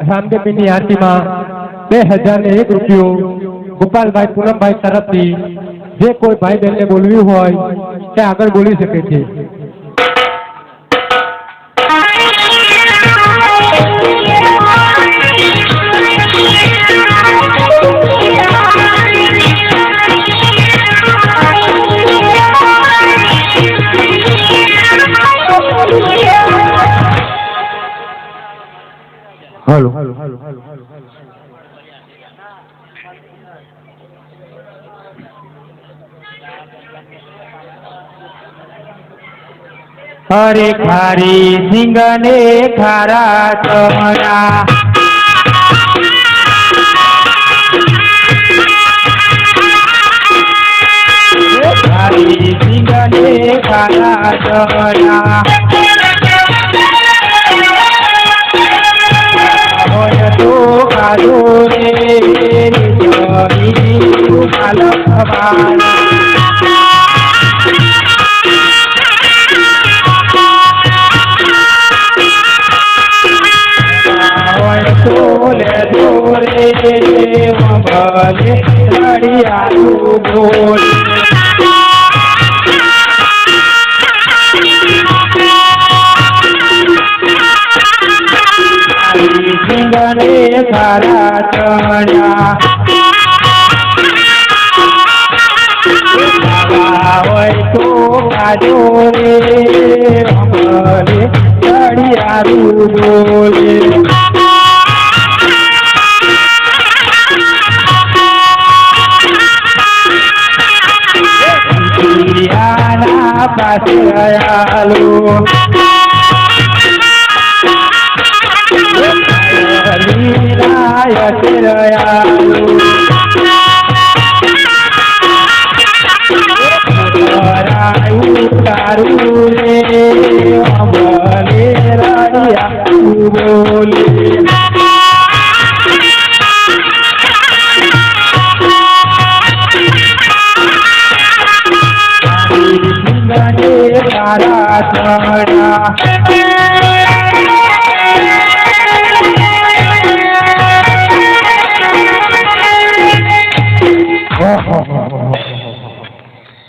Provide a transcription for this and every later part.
રામદેવની આરતીમાં 2001 રૂપિયો ગોપાલભાઈ પૂનમભાઈ તરફથી જે કોઈ ભાઈ બહેનને બોલવી હોય તે આગળ બોલી શકે છે। हेलो हरे खारी सिंगने खारा चमड़ा खारी सिंगने खारा चमड़ा तो कालो रे तू कालो भवानी तोले तोरे मबले लड़िया बोल सिंगने खारा चढ़ा तो काजो रे मबले लड़िया बोले पास आयालो लीलाय तेरयालो तारू रे अमले राया बोले खारा चढ़ा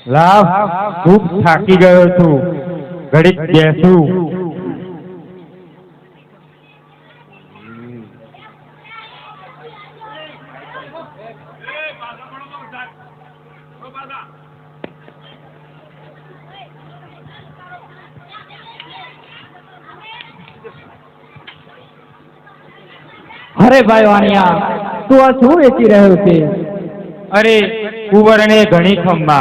लाभ खूब थाकी गयो छू घड़ीक बेसू अरे भाई वाणिया तू आ शू वेची रह्यो छे? अरे कुंवरने घणी खम्मा।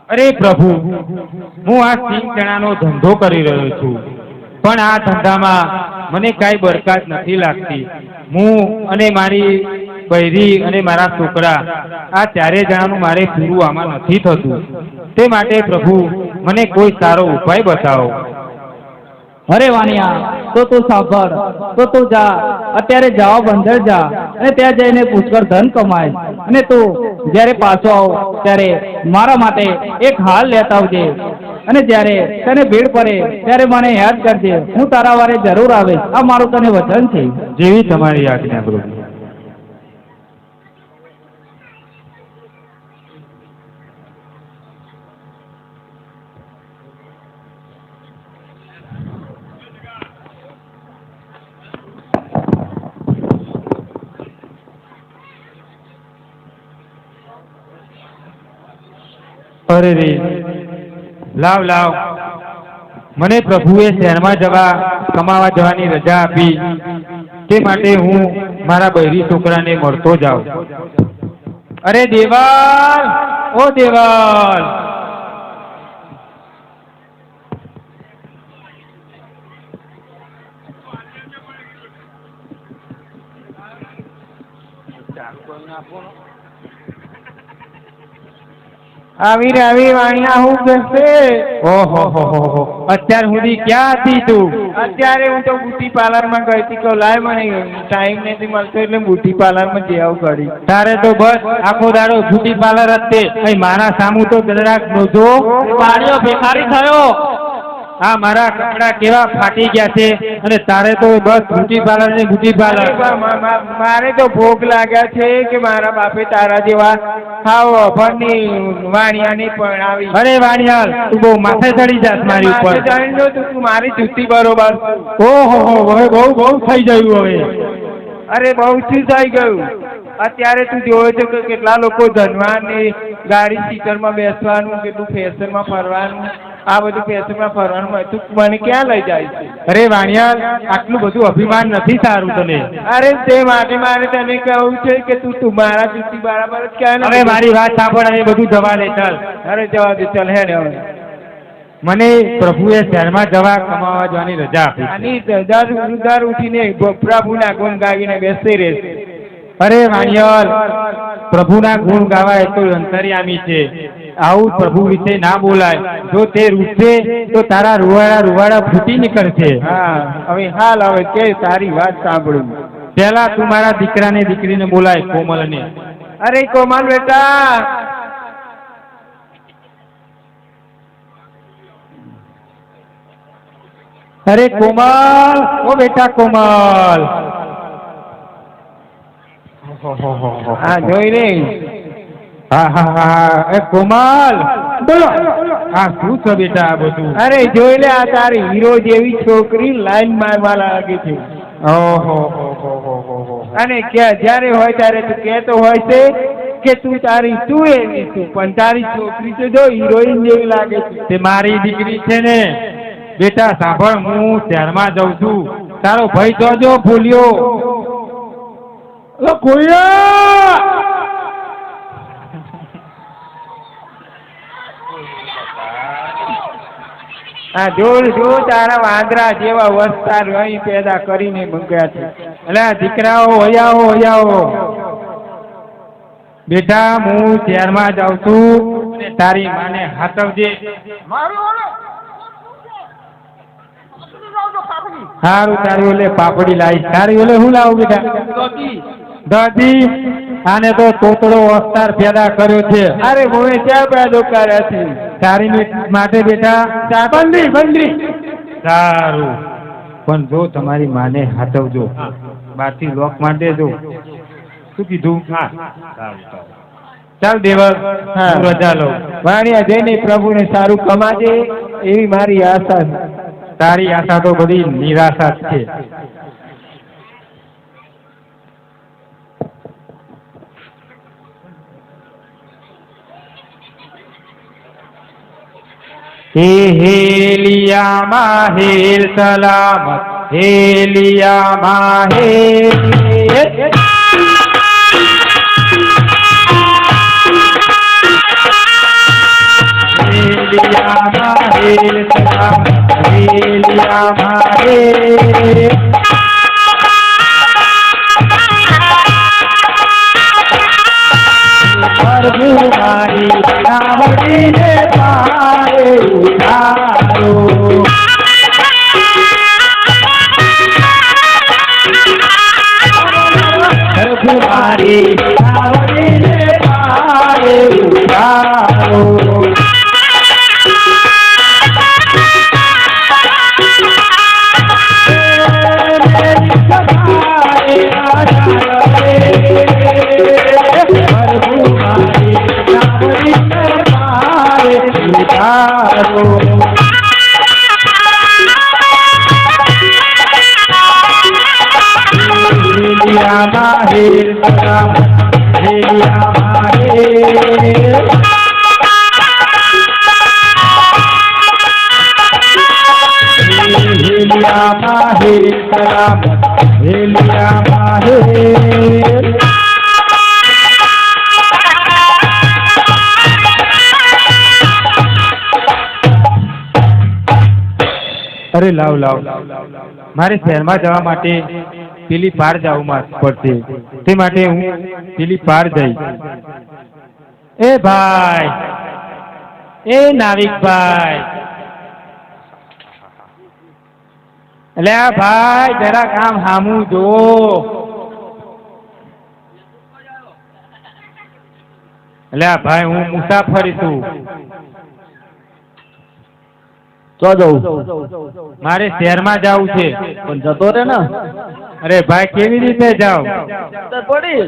अरे प्रभु हूँ आ सिंग चणानो धंधो करी रह्यो छुं पण आ धंधामां मने काई बरकत नथी लागती। हूँ अने मारी बૈરી अने मारा छोकरा आ चारे जणानुं मारे पूरुं आमां नथी थतुं। ते माटे प्रभु मने कोई सारो उपाय बतावो। अरे वाणिया तो तू साभर तो तू जा अत्यारे जाओ बंदर जा अने त्या जईने पुष्कळ धन कमाय अने तू ज्यारे पाछो आव त्यारे मारा माटे एक हाल लेता आवजे अने ज्यारे तने भीड़ पड़े त्यारे मने याद करजे। हूँ तारा वारे जरूर आवीश। आ मारुं तने वचन छे। जेवी तमारी आज्ञा प्रभु। अरे रे लाव लाव मने प्रभुए शहर में जवा कमावा जवानी रजा आपी ते माटे हूँ मारा बૈરી छोकरा ने मळतो जाऊं। अरे देवाल ओ देवाल आवी रे आवी वाणिया हूँ कहते ओहो अत्यार हुदी क्या थी तू? अत्यारे हूँ तो ब्यूटी पार्लर में गई थी को लाय मने टाइम नहीं मळतो એટલે ब्यूटी पार्लर में जेव करी। तारे तो बस आखो दाड़ो ब्यूटी पार्लर हते ए मारा सामू तो जराक नोजो पाड़ियो बेकारी थयो। આ મારા કપડા કેવા ફાટી ગયા છે અને તારે તો બસ બ્યુટી પાર્લર ને બ્યુટી પાર્લર. મારે તો ભોગ લાગ્યા છે કે મારા બાપે તારા જેવા હાવ અભણની વાણિયાની પરણાવી. અરે વાણિયાલ તું બહુ માથે ચડી જાસ મારી ઉપર. માથે ચડીને તું મારી જુતી બરોબર. ઓહો હવે બહુ થઈ ગયું હવે. અરે બહુ શું થઈ ગયું. અત્યારે તું જોવે છે કે કેટલા લોકો ધનવાન ને ગાડી સીટરમાં બેસવાનું, કેટલું ફેશનમાં ફરવાનું, આ બધું ફેશનમાં ફરવાનું હોય. તું મને ક્યાં લઈ જાય છે? અરે વાણિયાલ આટલું બધું અભિમાન નથી સારું તને. અરે તે માટે મારે તને કહું છે કે તું મારા જુતી બરાબર જ ક્યાં. અરે મારી વાત સાંભળ, એ બધું જવા દે ચાલ. અરે જવા દે ચાલ. હે ને હવે મને પ્રભુએ શહેરમાં જવા કમાવા જવાની રજા આપી. આની દર ઉઠીને પ્રભુના ગુણ ગાવીને બેસી રહેશે. અરે વાણિયાલ પ્રભુના ગુણ ગાવા એ તો અંતર્યામી છે. આવું પ્રભુ વિશે ના બોલાય. જો તે રૂઠશે તો તારા રૂવાડા ફૂટી નીકળશે. હા હવે હાલ હવે કે તારી વાત સાંભળું. પેલા તું મારા દીકરાને દીકરીને બોલાય, કોમલને. અરે કોમલ બેટા, અરે કોમલ, ઓ બેટા કોમલ. હા જોઈ રે. હા એ કોમલ બોલો. હા શું છે બેટા આ બધું? અરે જોઈ લે, આ તારી હીરો જેવી છોકરી લાઈન મારવા લાગે છે. ઓહો અને જ્યારે હોય ત્યારે તું કહેતો હોય છે કે તું એવી છું, પણ તારી છોકરી તો જો હિરોઈન જેવી લાગે છે. તે મારી દીકરી છે ને. બેટા સાંભળ, હું શહેરમાં જાઉં છું. તારો ભાઈ જોજો ભૂલ્યો. હા જો તારા વાંદરા જેવા વસ્તાર અહીં પેદા કરીને મંગ્યા છે. એટલે દીકરાઓ હોયાઓ. બેટા હું શહેરમાં જાઉં છું અને તારી માને હાથવજે. સારું તારી ઓલે પાપડી લાવીશ. તારી ઓલે શું લાવું બેટા? દાદી આને તો તોતડો અવતાર પેદા કર્યો છે. અરે મોએ ક્યાં પેદો કર્યા છે? તારી માટે બેટા બંદરી. સારું પણ જો તમારી માને હાથવજો, બારથી લોક માટે જો. શું કીધું? હા ચાલ દેવર, હું રજા લઉં. વાણિયા જઈને પ્રભુને સારું કમાજે એવી મારી આશા છે. તારી આશા તો બધી નિરાશા જ છે. હેલિયામાં હેલ સલામત, હેલિયામાં હેલ. હેલિયામાં હેલ સલામત, હેલિયામાં હેલ. પ્રભુ મારી નાવડીને પારે ઉતારો. પ્રભુ મારી નાવડીને પારે ઉતારો. અરે લાવ મારે શહેરમાં જવા માટે પેલી પાર જવું પડશે. તે માટે હું પેલી પાર જઈશ. એ ભાઈ, એ નાવિકભાઈ, એટલે આ ભાઈ જરાક આમ હામું જો. એટલે આ ભાઈ હું મુસાફરી છું. તો જવું મારે શહેરમાં જવું છે. પણ જતો રે ને અરે ભાઈ કેવી રીતે જાવ? પડી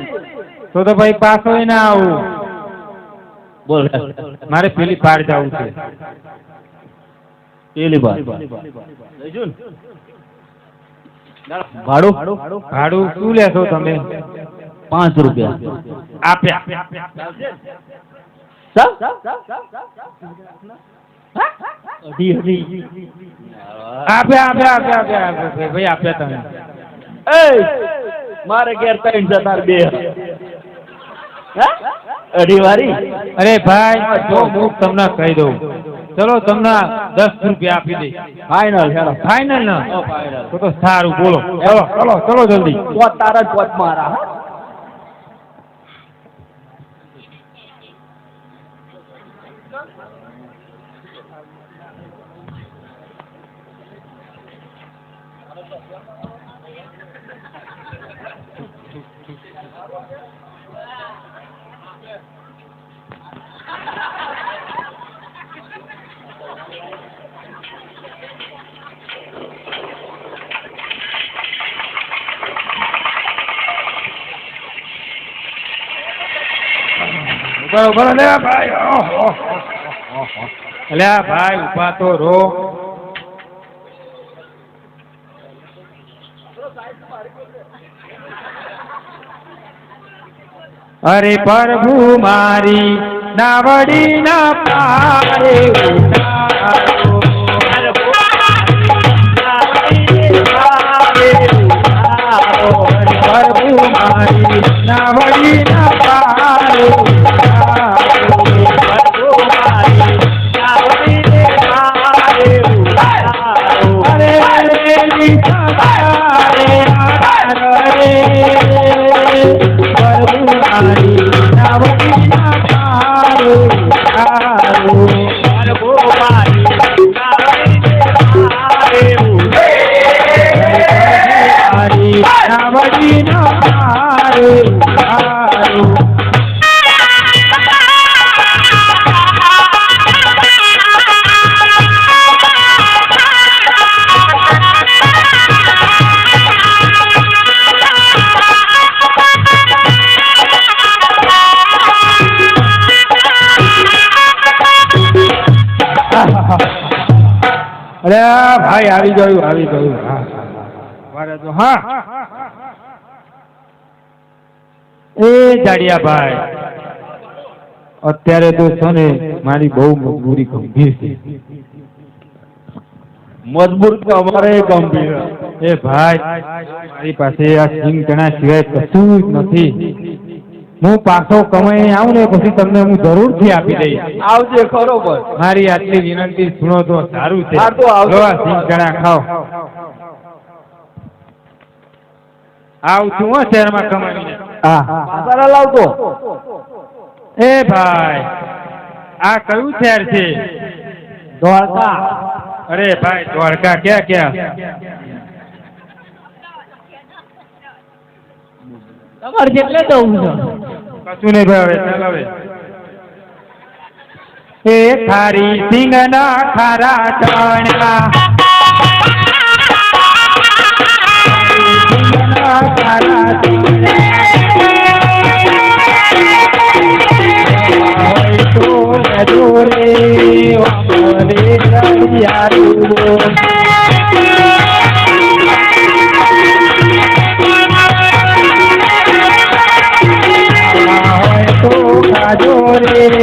તો ભાઈ પાછો ના આવું. બોલ મારે પેલી પાર જવું છે. પેલી બાર ભાડું ભાડું શું લેશો તમે? 5 રૂપિયા આપ્યા. આપ્યા ભાઈ આપ્યા તમે. મારે ઘેર 3 જતા 2 અઢી વારી. અરે ભાઈ જો હું તમને કહી દઉં, ચલો તમને 10 રૂપિયા આપી દઈ. ફાઈનલ હેલો ફાઈનલ ને? ફાઈનલ તો સારું બોલો. ચલો જલ્દી. પોત તારા પોત મારા. બરોબર લે ભાઈ. અલ્યા ભાઈ ઉભા તો રો. અરે પ્રભુ મારી નાવડી ના પારે ઉતારો. પ્રભુ મારી નાવડી ના પારે અરે ભાઈ આવી ગયું. હા એ જાડિયા ભાઈ, અત્યારે તો છે ને મારી બહુ મજબૂરી ગંભીર છે. મજબૂર તો અમારે ગંભીર. એ ભાઈ મારી પાસે આ સિંગ ચણા સિવાય કશું જ નથી. હું પાછો કમાઈ આવું ને પછી તમને હું જરૂરથી આપી દઈશ. આવજે ખરોબર. મારી આટલી વિનંતી સુનો તો સારું છે. હા તો આવજો. લો આ સિંગ ચણા ખાઓ. આવું છું હો શહેરમાં કમાઈને. પાસારા લાવતો. એ ભાઈ આ કયું શહેર છે? દ્વારકા. અરે ભાઈ દ્વારકા ક્યાં? તમારે જેટલે જવું છે. કશું નહીં ભાઈ, હવે ચાલ હવે. એ ખારી સિંગના ખારા ચણા, ખારા દોરે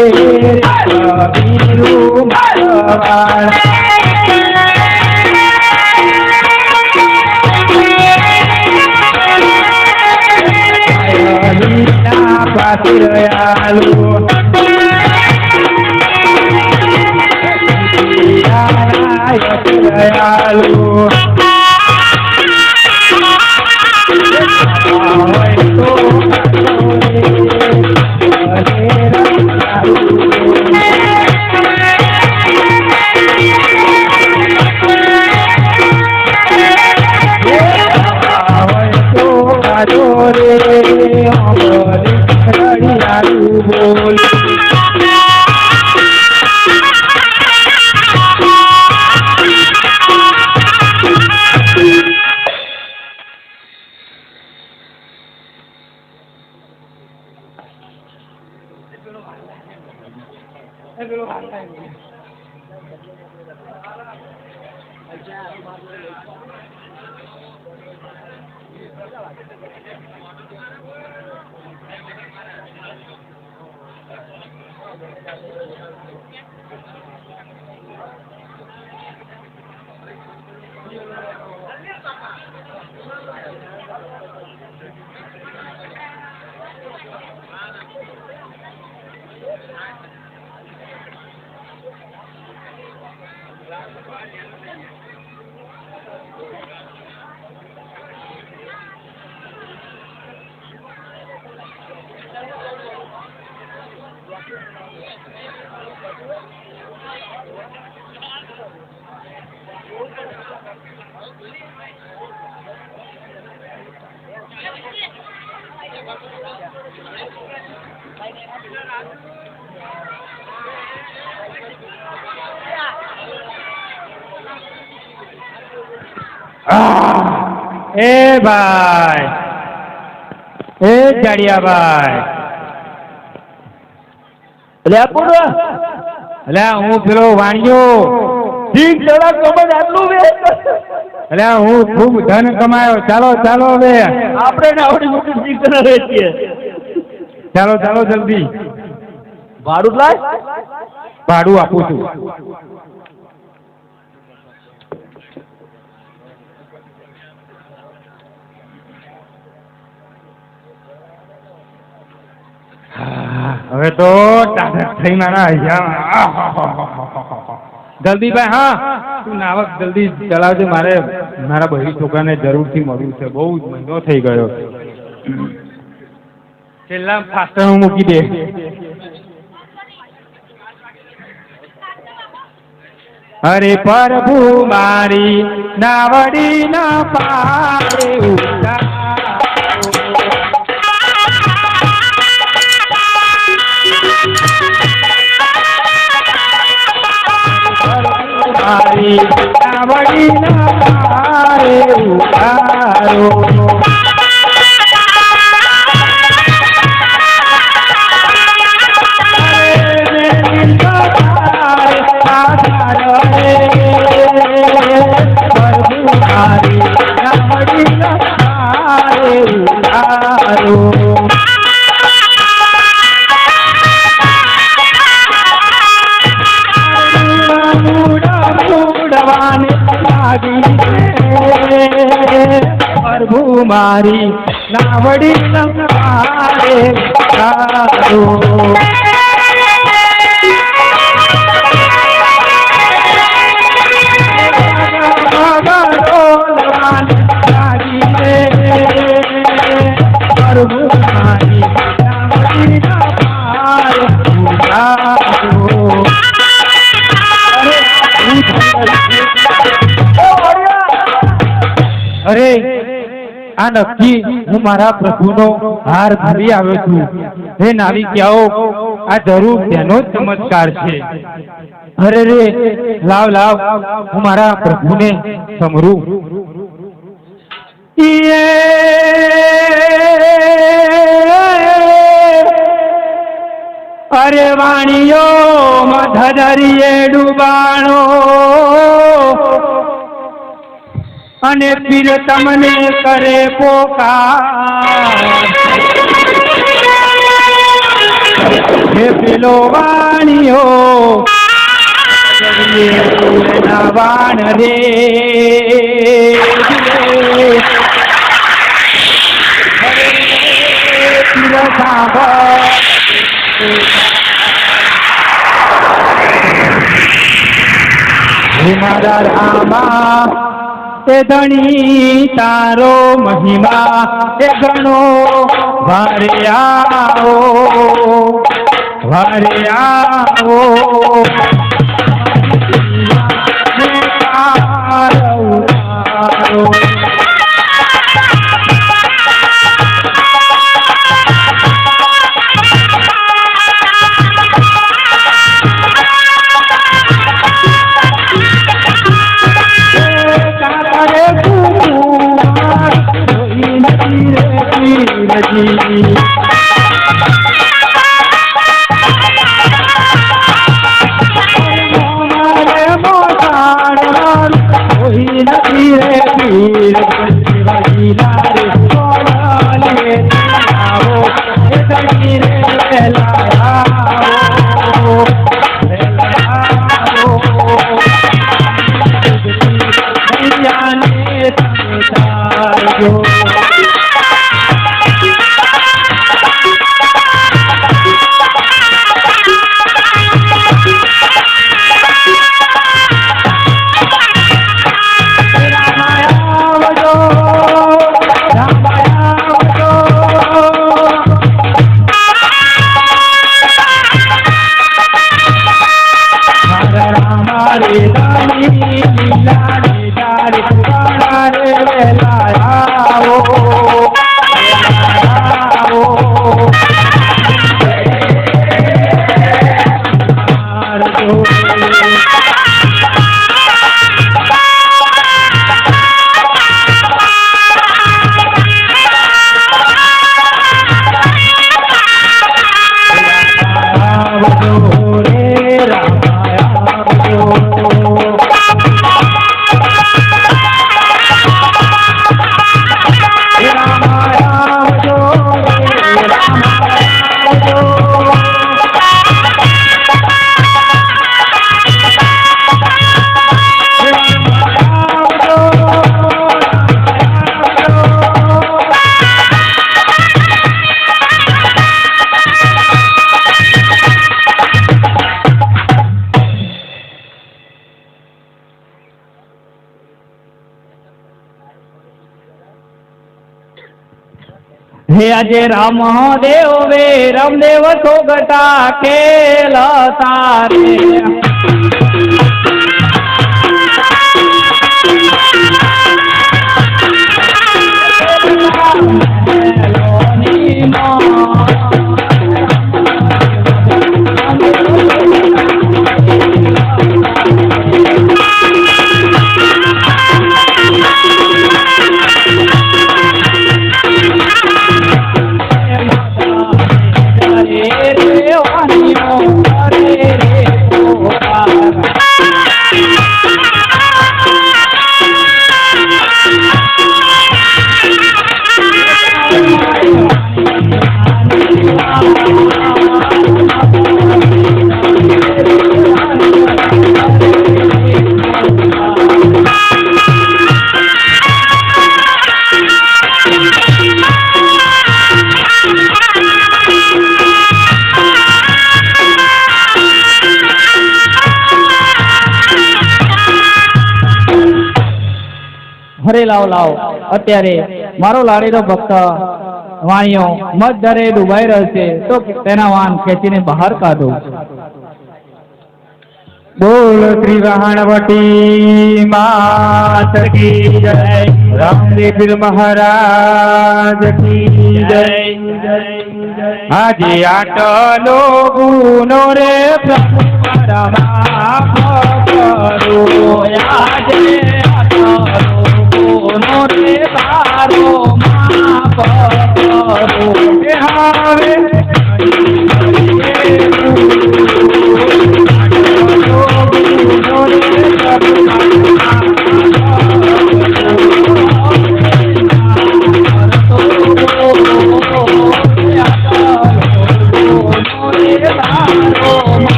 એ ભાઈ, એ જાડિયાભાઈ, એટલે આ કોણ? એટલે હું પેલો વાણિયો ઠીક જરા કમજ આટલું બે એટલે હું ખૂબ ધન કમાયો. ચાલો ચાલો હવે આપણે ને આવડી મોટી ઠીક રહે છીએ. ચાલો ચાલો જલ્દી. ભાડું લાય. ભાડું આપું છું. હવે તો થઈ મારા જલ્દી ભાઈ. હા તું નાવક જલ્દી ચલાવજે. મારે મારા બહેરી છોકરાને જરૂરથી મળવું છે. બહુ જ મહિનો થઈ ગયો. છેલ્લા ફાસ્ટર મૂકી દે. અરે પ્રભુ મારી નાવડી ના પારે મારી નાવડી ના પારે ઉતારો. પ્રભુ મારી નાવડી નમારે ઉતારો. પ્રભુ મારી નાવડી નમારે ઉતારો. અરે આ નક્કી હું મારા પ્રભુનો હાર ધરી આવ્યો છું. હે નાવિકયાઓ, આ જરૂર તેનો જ ચમત્કાર છે. અરે રે, લાવ લાવ હું મારા પ્રભુને સમરું. અરે વાણીઓ મધદરીએ ડૂબાણો અને પીર તમને કરે પોકાર. હે પેલો વાણિયો ના વાણ રે પીર સાંભળ. હે મારા રામા એ ધણી તારો મહિમા એ ગણો વારે આવો વારે આવો. રે हे अजय राम देव वे रामदेव सोगटा केल तारे હરે લાવ લાવ અત્યારે મારો લાડીનો ભક્ત વાણીઓ મત દરે ડૂબાઈ રહ્યો છે તો તેના વાન ખેંચીને બહાર કાઢો. બોલ શ્રી વહાણવટી માત કી જય, રામદેવ મહારાજ કી જય. આજે આટલો ગુનો રે પ્રભુ માફ કરો, આજે આટલો ગુનો રે તારો માફ કરો. હવે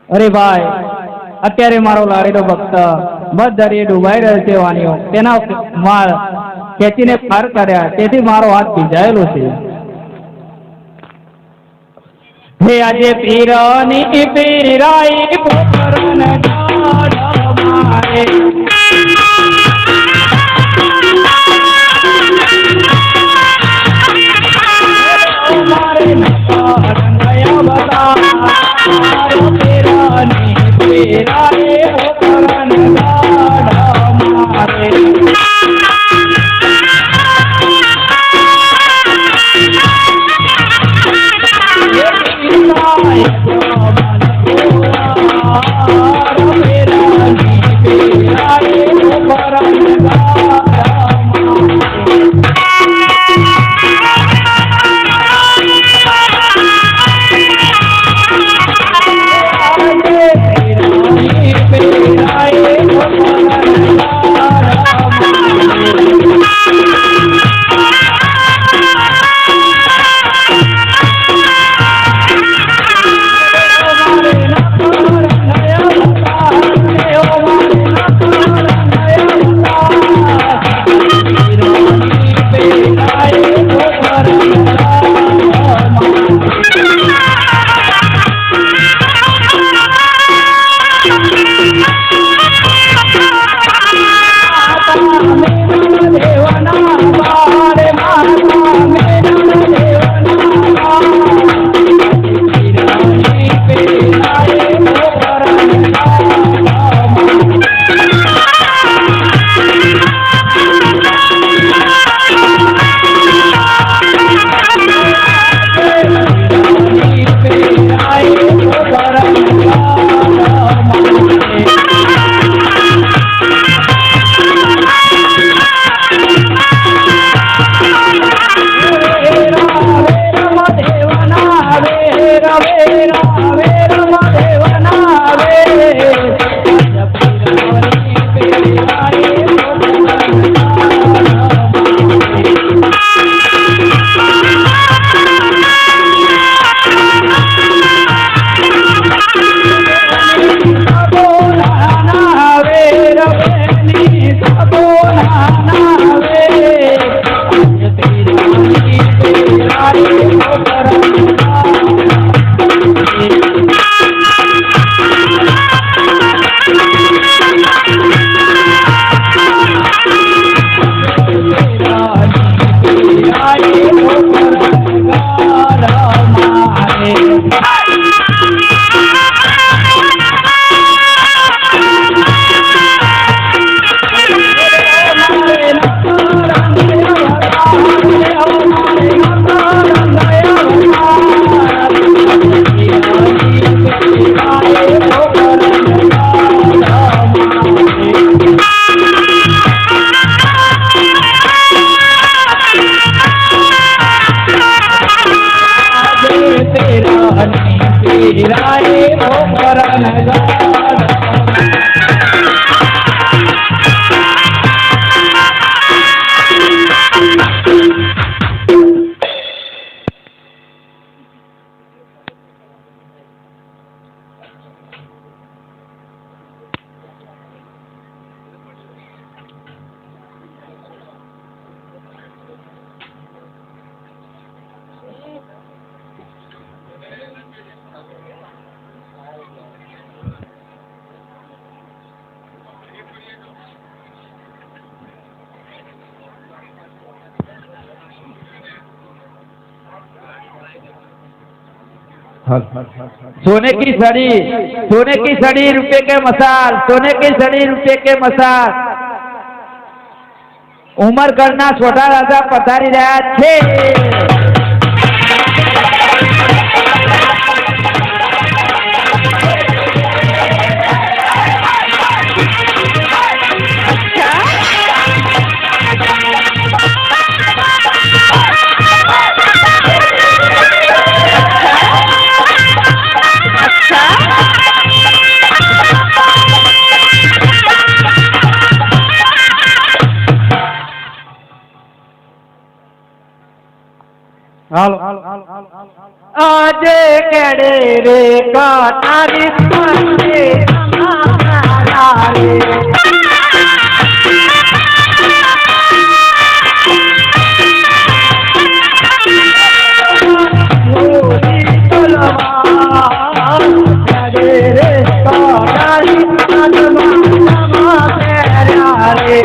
અરે ભાઈ, અત્યારે મારો લાડેલો ભક્ત મધ દરિયે ડૂબાઈ રહ્યો છે વાણીઓ, તેના માળ ખેંચીને પાર કર્યા, તેથી મારો હાથ ભીંજાયેલો છે. હે આજે પીરની પીરાઈ પોકરન ડાઢ મારે, મારે નયા બતા પીરાઈ પોકરન ડાઢ મારે. सोने की सड़ी रुपए के मसाल, सोने की सड़ी रुपए के मसाल। ઉમરગઢના છોટા રાજા પધારી રહ્યા છે। આજે કેડે રે કટારી મને અમારા રે મોરી તલવાર કેડે રે કટારી મનમાં તેરા રે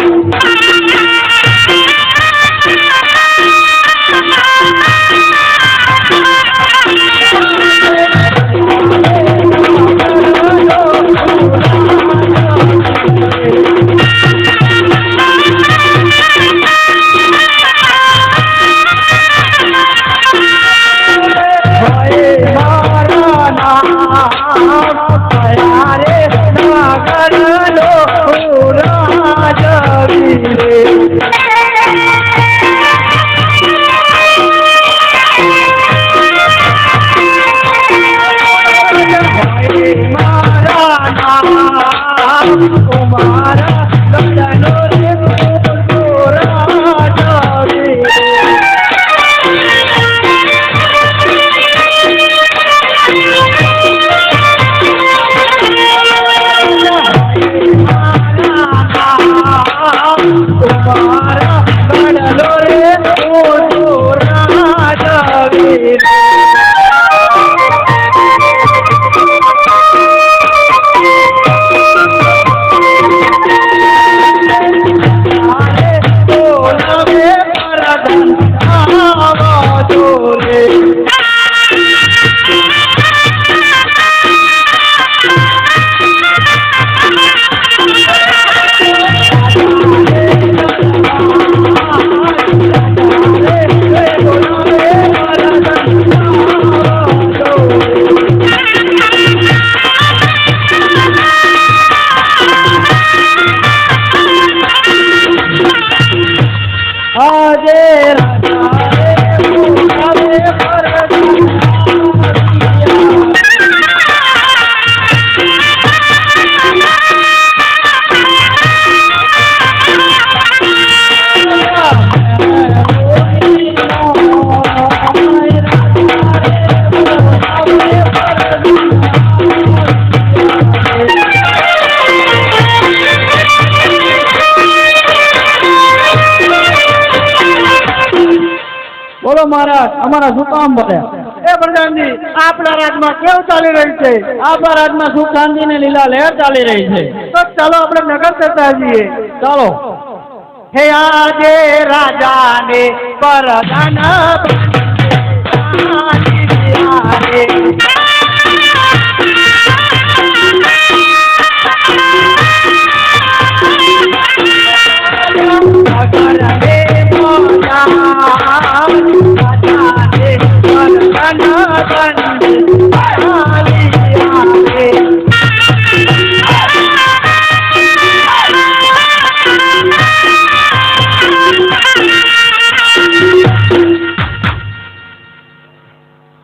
મહારાજ અમારા શું કામ બોલ્યા? એ પ્રધાનજી, આપણા રાજમાં કેવું ચાલી રહ્યું છે? આપણા રાજમાં સુખ શાંતિ ને લીલા લહેર ચાલી રહી છે. તો ચાલો આપણે નગર કરતા જઈએ. ચાલો. હે આજે રાજાને પરદાન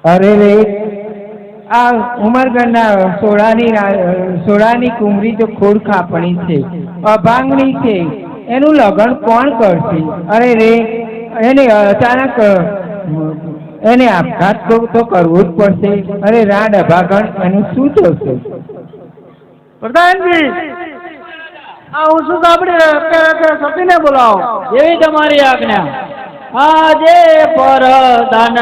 અરે રે, આ ઉમરગઢના સોડાની કુમરી તો ખોડ ખાપણી છે, અભાંગણી છે. એનું લગ્ન કોણ કરશે? અરે રે, એને અચાનક એને આપઘાત તો કરવો જ પડશે. અરે રાડ અભાગણ, એનું શું થશે? પ્રધાનજી, આ હું શું સાંભળી સતીને બોલાવો. એવી તમારી આજ્ઞા. આજે પરદાન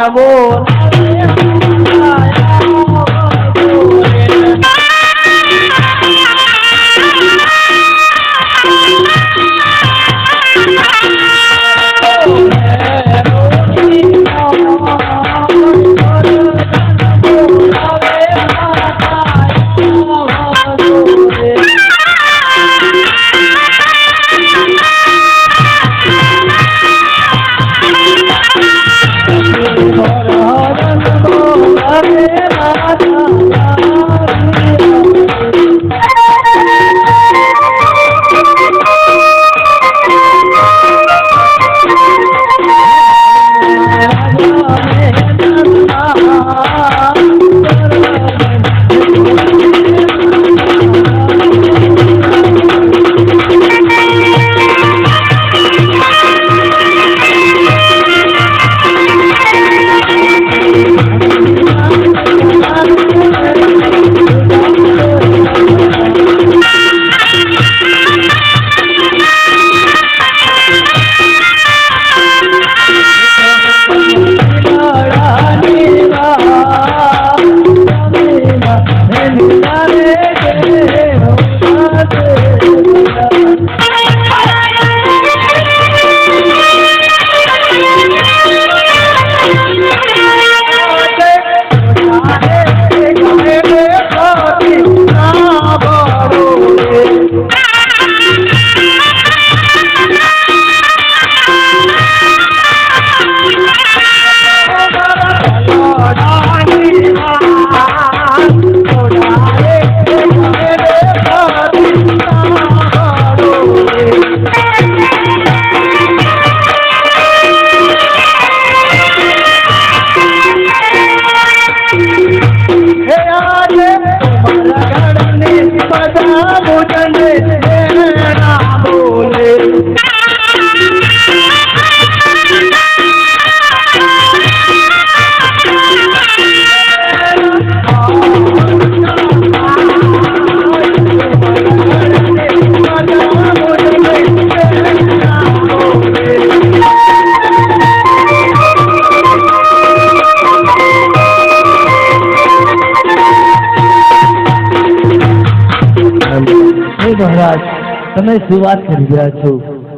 મહારાજ, તમે શું વાત કરી રહ્યા છો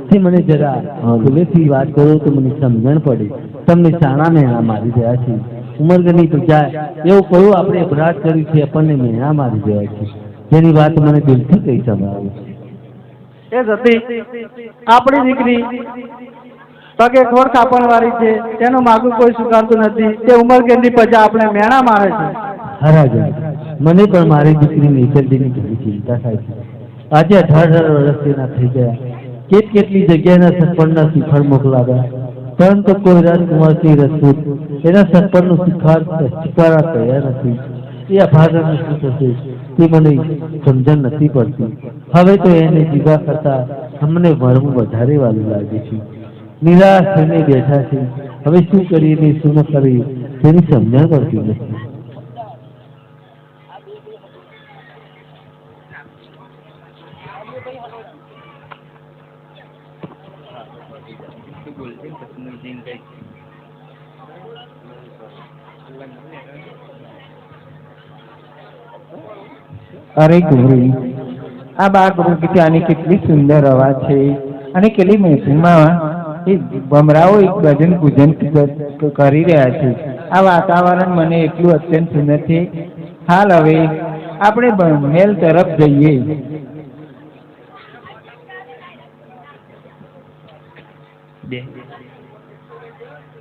તે મને જરા ખુલ્લેથી વાત કરો તો મને સમજણ પડે. તમને શાણા મેણા મારી રહ્યા છે. ઉમરગઢની પ્રજા એવું કહ્યું આપણે અપરાધ કર્યું છે, આપણને મેણા મારી રહ્યા છે, જેની વાત મને દિલથી કહી સંભળાવે છે. એ સતી, આપણી દીકરી પગે ખોડ કાપણ વાળી છે, તેનું માગું કોઈ સ્વીકારતું નથી. તે ઉમરગઢની પ્રજા આપણે મેણા મારે છે. હરાજા, મને પણ મારી દીકરી નીચલજીની ઘણી ચિંતા થાય છે. આજે 18 વર્ષ તેના થઈ ગયા. કેટલી જગ્યાના સરપંચના શિખર મોકલાવ્યા, પરંતુ કોઈ રાજકુમાર કે રજપૂત એના સરપંચનું સ્વીકારવા તૈયાર નથી. એ અભાગણનું શું થશે તે મને સમજણ નથી પડતી. હવે તો એને જીવા કરતા અમને મરવું વધારે વાલું લાગે છે. નિરાશ થઈને બેઠા છે. હવે શું કરીએ ને શું ન કરીએ તેની સમજણ પડતી નથી. અરે ગુરુ, આ બા ગુરુ આની કેટલી સુંદર અવાજ છે અને કેટલી મહેફિલમાં એ ભમરાઓ એક ભજન પૂજન કરી રહ્યા છે. આ વાતાવરણ મને એટલું અત્યંત સુંદર છે. હાલ હવે આપણે મહેલ તરફ જઈએ.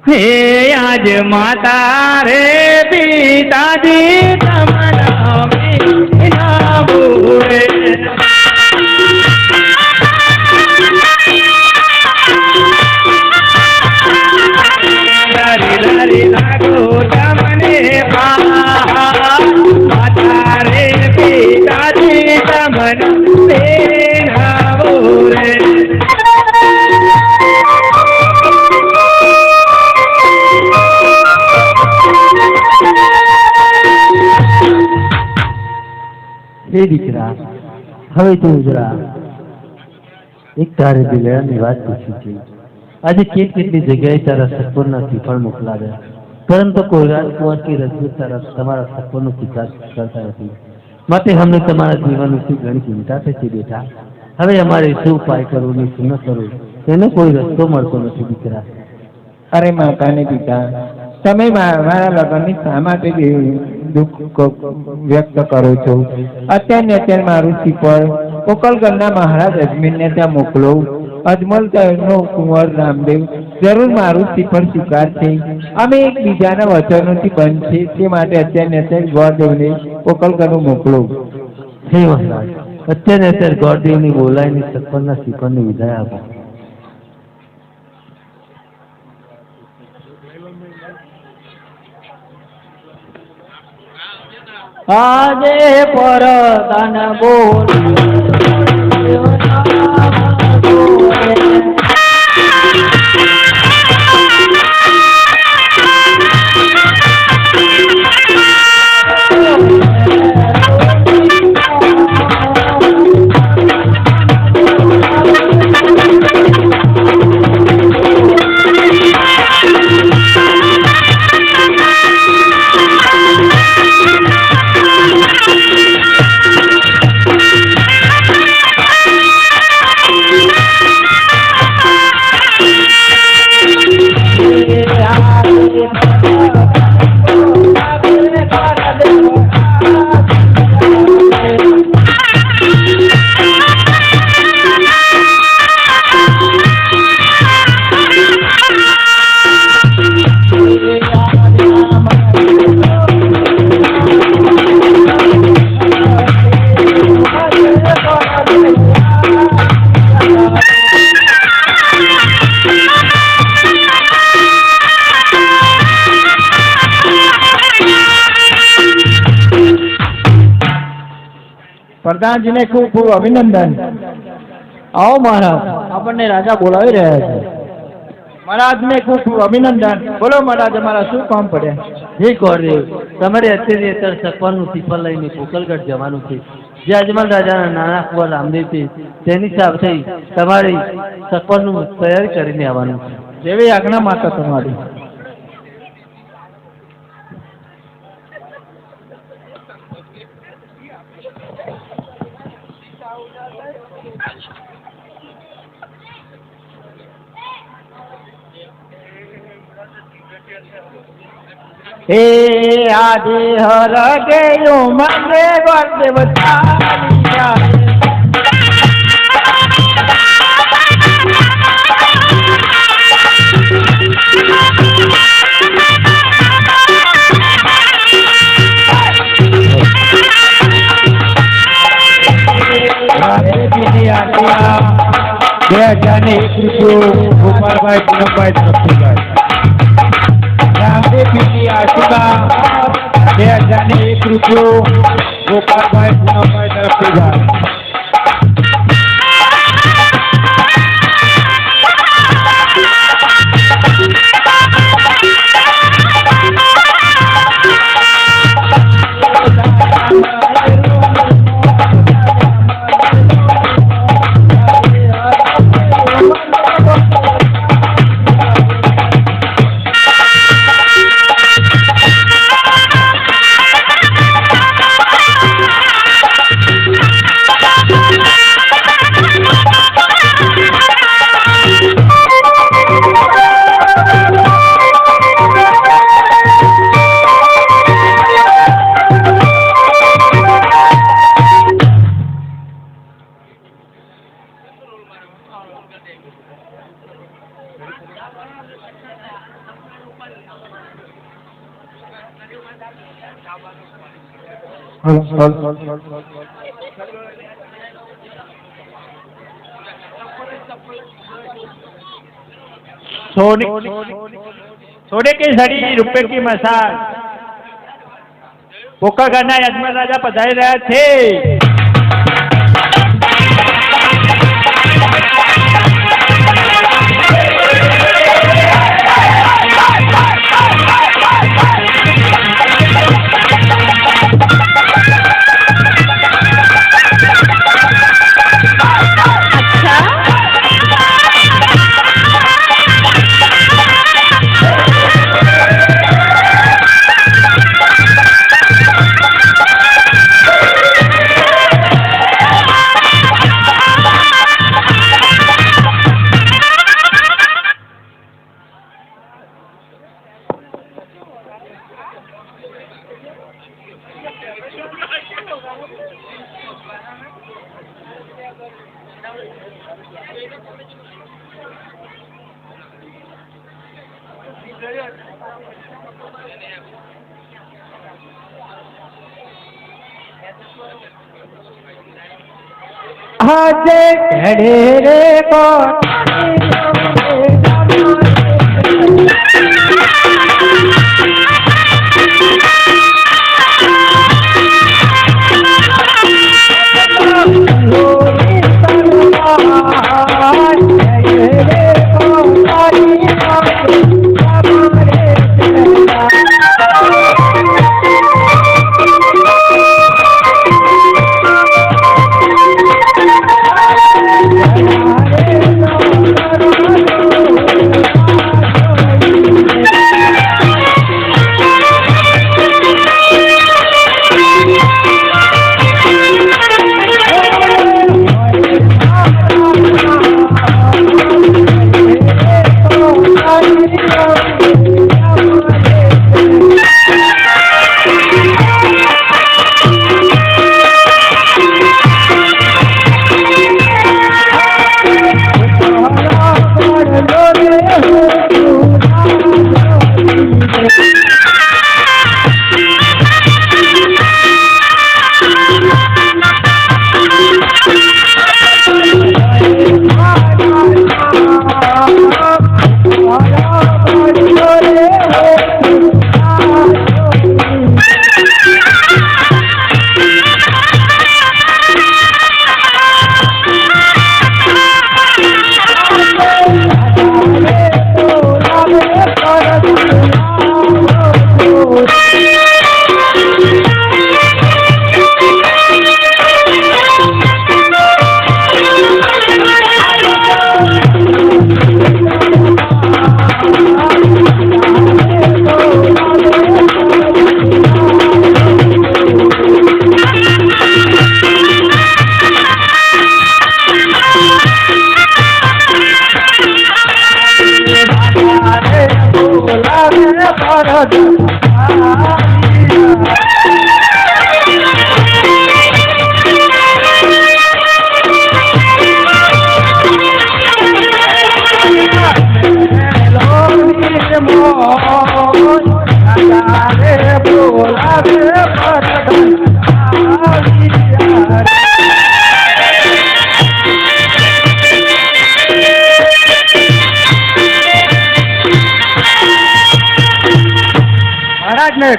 હે આજ માતા રે પિતાજી તમારા વિના ભૂરે લરી લરી લાગો તમને માતા રે પિતાજી તમને વિના ભૂરે એ દીકરા, હવે તું જરા એક તારે દિલની વાત પૂછી છે. આજે કેટલી જગ્યાએ તારા સપોરના શ્રીફળ મોકલાવ્યા, પરંતુ કોઈ રાજકુમારથી રજૂ તમારા સપોરનો સ્વીકાર કરતા નથી. માટે અમને તમારા જીવન વિશે ઘણી ચિંતા થઈ છે બેટા. હવે અમારે શું ઉપાય કરવો ને શું ન કરવું તેનો કોઈ રસ્તો મળતો નથી દીકરા. અરે માતા ને પિતા, તમે મારા લગ્નની શા માટે દુઃખ વ્યક્ત કરો છો? અત્યારે મારું શ્રીફળ કોકલગઢના મહારાજ અજમેરને ત્યાં મોકલો. અજમલ નો કુંવર રામદેવ જરૂર મારું શ્રીફળ સ્વીકારશે. અમે એકબીજાના વચનોથી બંધ છે, તે માટે અત્યારે ગોરદેવને કોકલગઢ મોકલો. હે મહારાજ, અત્યારે ગોરદેવની બોલાવીને સત્પરના શ્રીફળને વિદાય આપો. આજે પરદાન બોલ પ્રધાનજીને ખૂબ ખૂબ અભિનંદન. આવો મહારાજ, આપણને રાજા બોલાવી રહ્યા છે. મહારાજને ખૂબ ખૂબ અભિનંદન. બોલો મહારાજ, અમારા શું કામ પડ્યા? હે ગોરદેવ, તમારે અત્યારે સપનનું શ્રીફળ લઈને કોકલગઢ જવાનું છે. જે અજમલ રાજાના નાના કુંવર રામદેવ છે તેની સાથે તમારે સપનનું તૈયારી કરીને આવવાનું છે. જેવી આજ્ઞા માતા તમારી. હે આજે હર ગયો મને ગોરદેવ ચાલિયા ગોપાલભાઈ પૂનમભાઈ તરફથી રામદેવ પીરની આશીર્વાદ 2001 રૂપિયો ગોપાલભાઈ પૂનમભાઈ તરફથી જાય. सोने की सड़ी रुपए की मसाल पोका घરના યજમાન રાજા પધારી રહ્યા છે. આજે ઘડે રે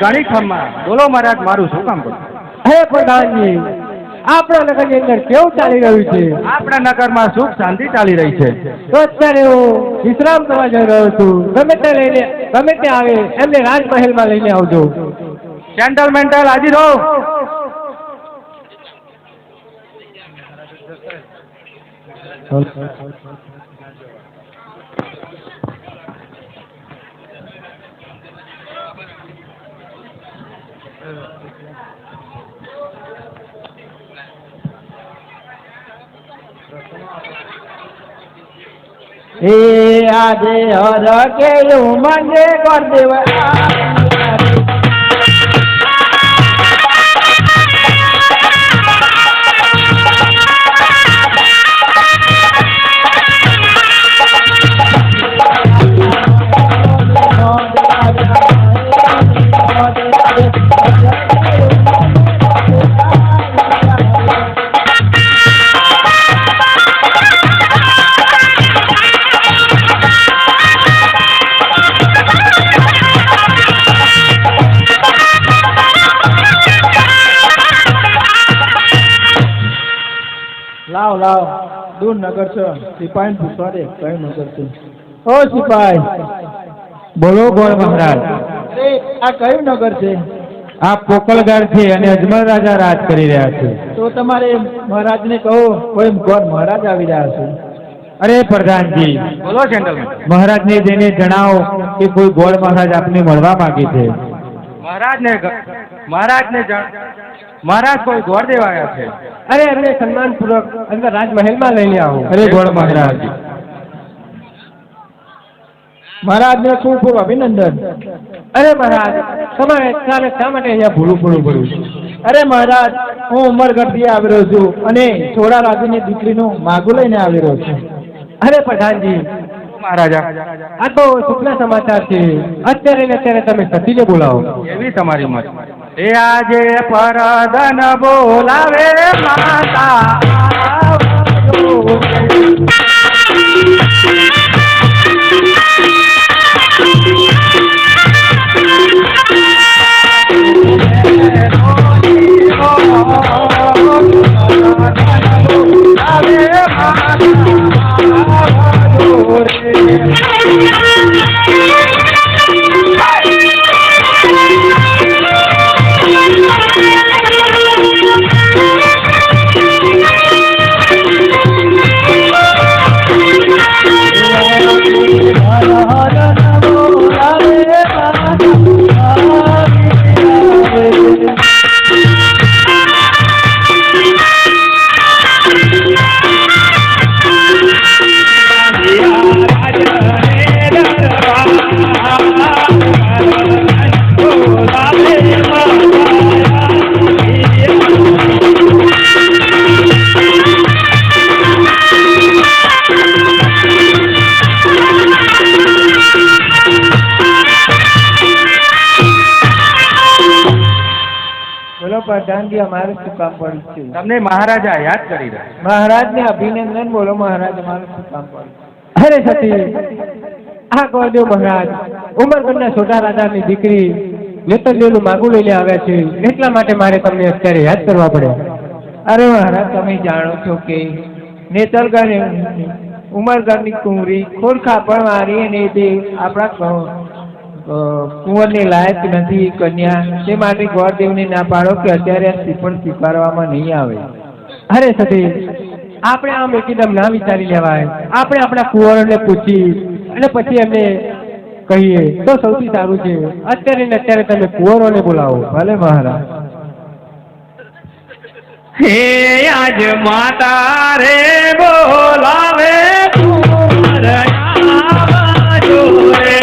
ઘણી ખમ્મા બોલો મહારાજ મારું શું કામ કરું? હે પ્રધાનજી, આપણા નગરની અંદર કેવું ચાલી રહ્યું છે? આપણા નગરમાં સુખ શાંતિ ચાલી રહી છે. તો અત્યારે હું વિશ્રામ કરવા જઈ રહ્યો છું. ગમે તે આવે એમને રાજમહેલમાં લઈને આવજો. સેન્ટ્રલ મેન્ટલ હાજર હો. એ આજે હર કે મને કર દેવા લાવ દૂર નગર છે સિપાહી પૂછવા દે કયું નગર છે ઓ સિપાહી બોલો ગોળ મહારાજ. અરે આ કયું નગર છે આ પોકલગાર છે અને અજમલ રાજા રાજ કરી રહ્યા છે. તો તમારે મહારાજને કહો કોઈ ગોળ મહારાજ આવી રહ્યા છે. અરે પ્રધાનજી, બોલો જેન્ટલમેન. મહારાજને જઈને જણાવો કે કોઈ ગોળ મહારાજ આપને મળવા માંગે છે. મહારાજ કોઈ ગોળ દેવા આવ્યા છે. અરે એમને સન્માનપૂર્વક અંદર રાજમહેલમાં લઈને આવો. અરે ગોળ મહારાજ. મહારાજને ખૂબ ખૂબ અભિનંદન. અરે મહારાજ, તમારે ચાલે શા માટે અહીંયા ભૂલું પડ્યું? અરે મહારાજ, હું ઉમરગઢથી આવી રહ્યો છું અને છોડા રાજુની દીકરીનું માગું લઈને આવી રહ્યો છું. અરે પ્રધાનજી, મહારાજા, આ તો સુખના સમાચાર છે. અત્યારે ને અત્યારે તમે સતીને બોલાવો. એવી તમારી મત. એ આજે પરદન બોલાવે માતા પ્રધાનજી, અમારે શું કામ પડ્યું છે? તમને મહારાજા યાદ કરી રહ્યા. મહારાજને અભિનંદન બોલો. મહારાજ, અમારે શું કામ પડ્યું? અરે સતી, આ ગોળદેવ મહારાજ ઉમરગઢના છોટા રાજાની દીકરી નેતરદેવનું માગું લઈને આવ્યા છે. એટલા માટે મારે તમને અત્યારે યાદ કરવા પડ્યા. અરે મહારાજ, તમે જાણો છો કે નેતરગઢ ઉમરગઢની કુંવરી ખોરખા પણ મારી અને તે આપણા કુંવરને લાયક નથી કન્યા. તે માટે ગોળદેવને ના પાડો કે અત્યારે શ્રીફળ સ્વીકારવામાં નહીં આવે. અરે સતી, આપણે આમ એકદમ ના વિચારી લેવાય. આપણે આપણા કુંવરોને પૂછી અને પછી એમને કહીએ તો સૌથી સારું છે. અત્યારે ને અત્યારે તમે કુંવરોને બોલાવો. ભલે મહારાજ. હે આજ માતા રે બોલાવે કુંવર આવજો રે.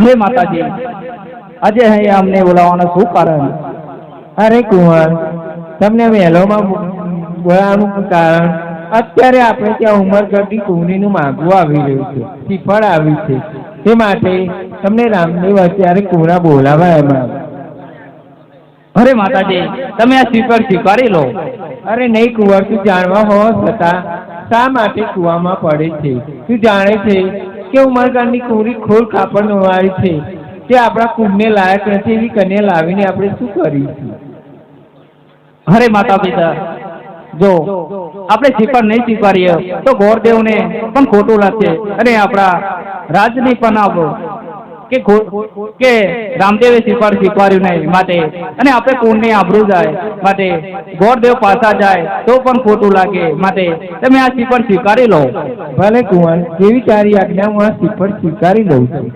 હે માતાજી, આજે અહીંયા અમને બોલાવવાનું શું કારણ? અરે કુંવર, તમને મહેલોમાં બોલાવવાનું કારણ અત્યારે આપણે ત્યાં ઉમરગઢની કુંવરીનું માગવું આવી રહ્યું છે. શ્રીફળ આવ્યું છે. તે માટે તમને રામદેવ અત્યારે કુંવરા બોલાવા એમાં. અરે માતાજી, તમે આ સ્વીકાર સ્વીકારી લો. અરે નહીં કુંવર, તું જાણવા હોવા છતાં શા માટે કૂવામાં પડે છે? તું જાણે છે કે ઉમરગામની કુંવરી ખોલ કાપડ નોવાળી છે, તે આપણા કુંભને લાયક નથી. એવી કન્યા લાવીને આપણે શું કરીશું? અરે માતા પિતા, જો આપણે સ્વીકાર નહીં સ્વીકારીએ તો ગોરદેવને પણ ખોટું લાગશે અને આપણા રાજની પણ કે રામદેવે સ્વીકાર્યું નહીં માટે અને આપણે કુળની આબરૂ જાય માટે ગોરદેવ પાછા જાય તો પણ ખોટું લાગે માટે તમે આ સ્વીકાર સ્વીકારી લો. ભલે કુંવર, જેવી તારી આજ્ઞા હું આ સ્વીકાર સ્વીકારી લઉં છું.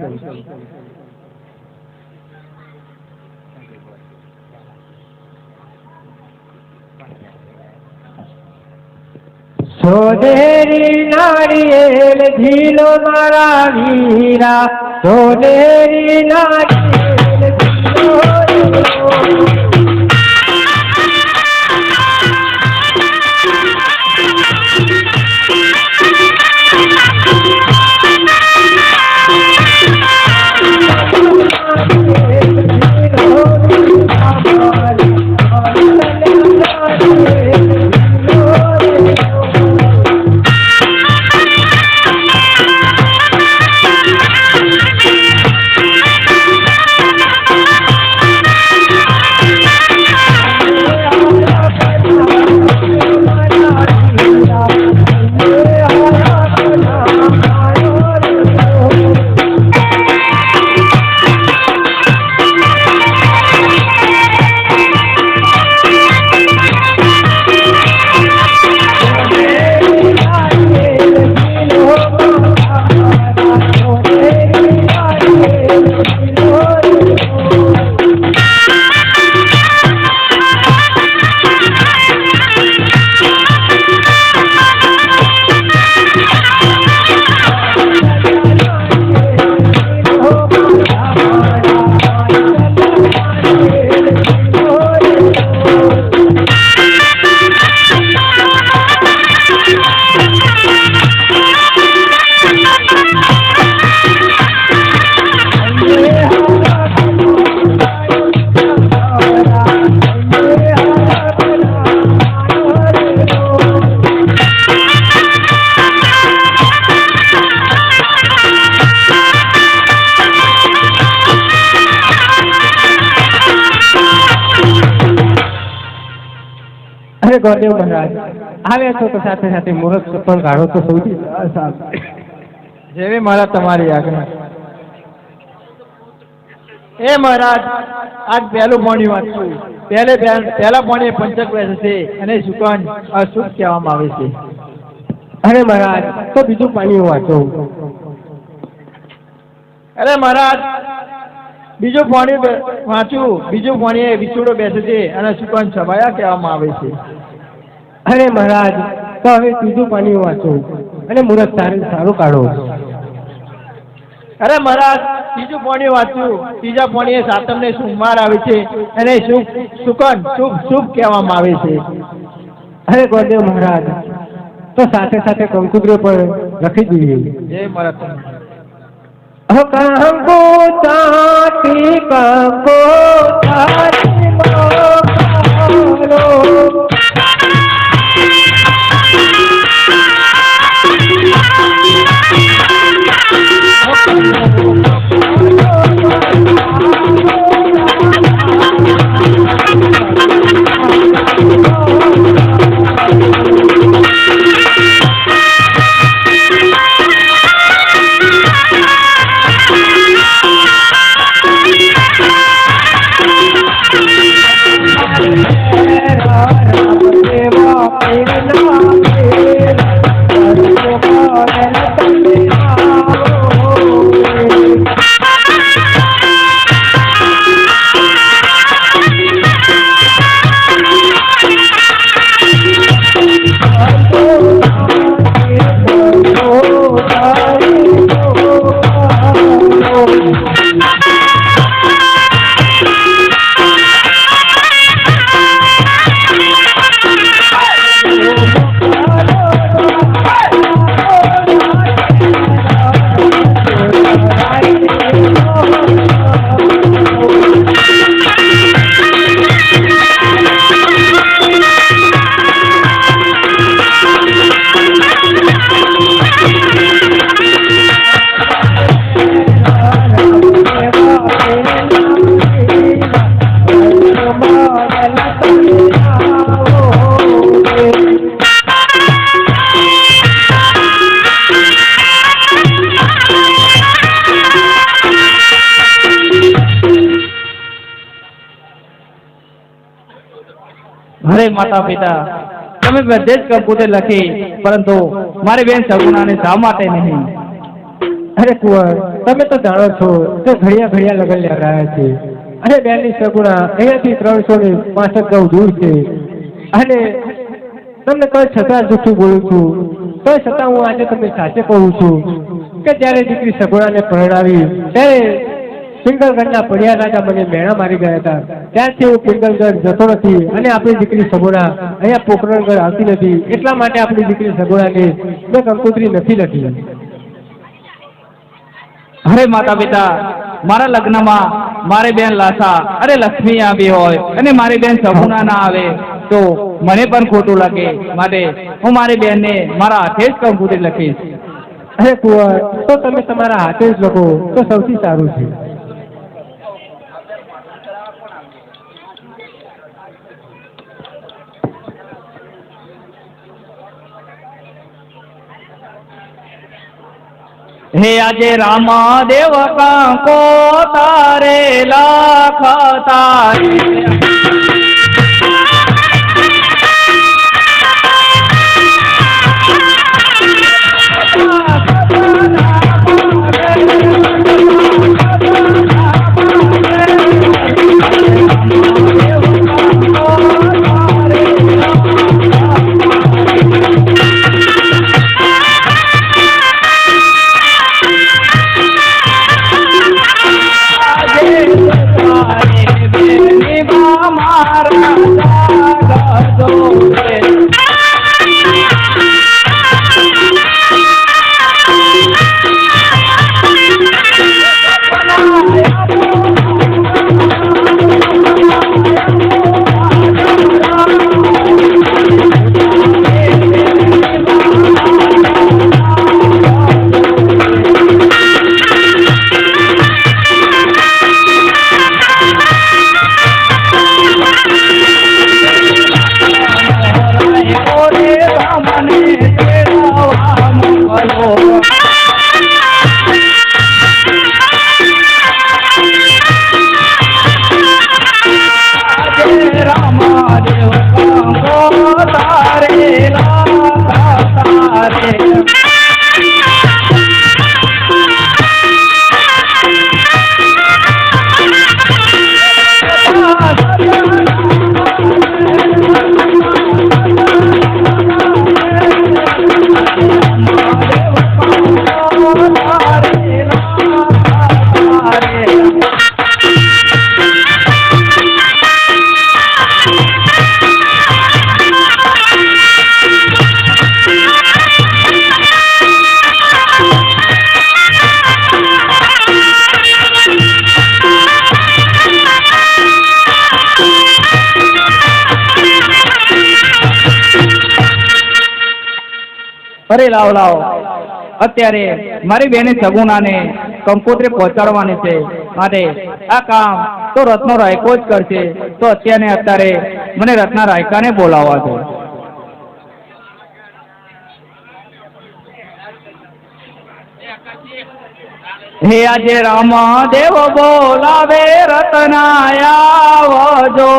સોનેરી નારિયેલ ઝીલો મારા વીરા, સોનેરી નારિયેલ ઝીલો. ગોરદેવ મહારાજ આવ્યા છો તો સાથે સાથે મુહૂર્ત પણ કાઢો તો સૌથી સારું. જેવી મહારાજ તમારી આજ્ઞા. એ મહારાજ, આજ પહેલું પાણી વાંચવું. પહેલા પાણી પંચક બેસે છે અને સુકન અશુભ કહેવામાં આવે છે. અરે મહારાજ, તો બીજું પાણી વાંચો. અરે મહારાજ, બીજું પાણી વાંચવું. બીજું પાણી વિછોડો બેસે છે અને સુકન છવાયા કહેવામાં આવે છે. અરે મહારાજ, તો હવે ત્રીજું પાણી વાંચો અને મુહૂર્ત સારું કાઢો. અરે મહારાજ, ત્રીજું પાણી વાંચ્યું. ત્રીજા પાણીએ સાતમને સોમવાર આવે છે અને સુકન શુભ કહેવામાં આવે છે. અરે ગોરદેવ મહારાજ, તો સાથે સાથે કંકુદ્ર પણ લખી દઈએ. જય મહારાજ. કંકો ચાટી કંકો ચાટી મોકલો. અરે માતા પિતા, તમે બધે જ કંકુતરે લખી, પરંતુ મારી બેન સગુણાને શા માટે નહીં? અરે કુંવર, તમે તો જાણો છો કે ઘડિયા ઘડિયા લગન લેવડાયા છે. અને બેનની સગુણા અહીંયાથી 365 ગૌ દૂર છે. અને તમને કઈ છતાં જૂઠું બોલું છું, તો છતાં હું આજે તમને સાચે કહું છું કે જ્યારે દીકરી સગુણાને પરણાવી ત્યારે પિંગલગઢના પડિયા રાજા મને મેણા મારી ગયા હતા. ત્યારથી હું પિંગલગઢ જતો નથી અને આપણી દીકરી સગુણા અહીંયા પોકરણગઢ આવતી નથી. એટલા માટે આપણી દીકરી સગુણાને મેં કંકોત્રી નથી લખી. અરે માતા પિતા, મારા લગ્નમાં મારી બેન લાસા અરે લક્ષ્મી આવી હોય અને મારી બેન સગુણા ના આવે તો મને પણ ખોટું લાગે. માટે હું મારી બેનને મારા હાથે જ કંકોત્રી લખીશ. અરે કુંવર, તો તમે તમારા હાથે જ લખો તો સૌથી સારું છે. હે આજે રામદેવ કાંકો તારે લખતા અરે લાવ લાવ, અત્યારે મારી બેને સગુણાને કંકોત્રી પહોંચાડવાની છે. માટે આ કામ તો રત્નો રાયકો જ કરશે. તો અત્યારે મને રત્ના રાયકાને બોલાવવા દો. હે આજે રામદેવ બોલાવે રત્નાયા આવજો.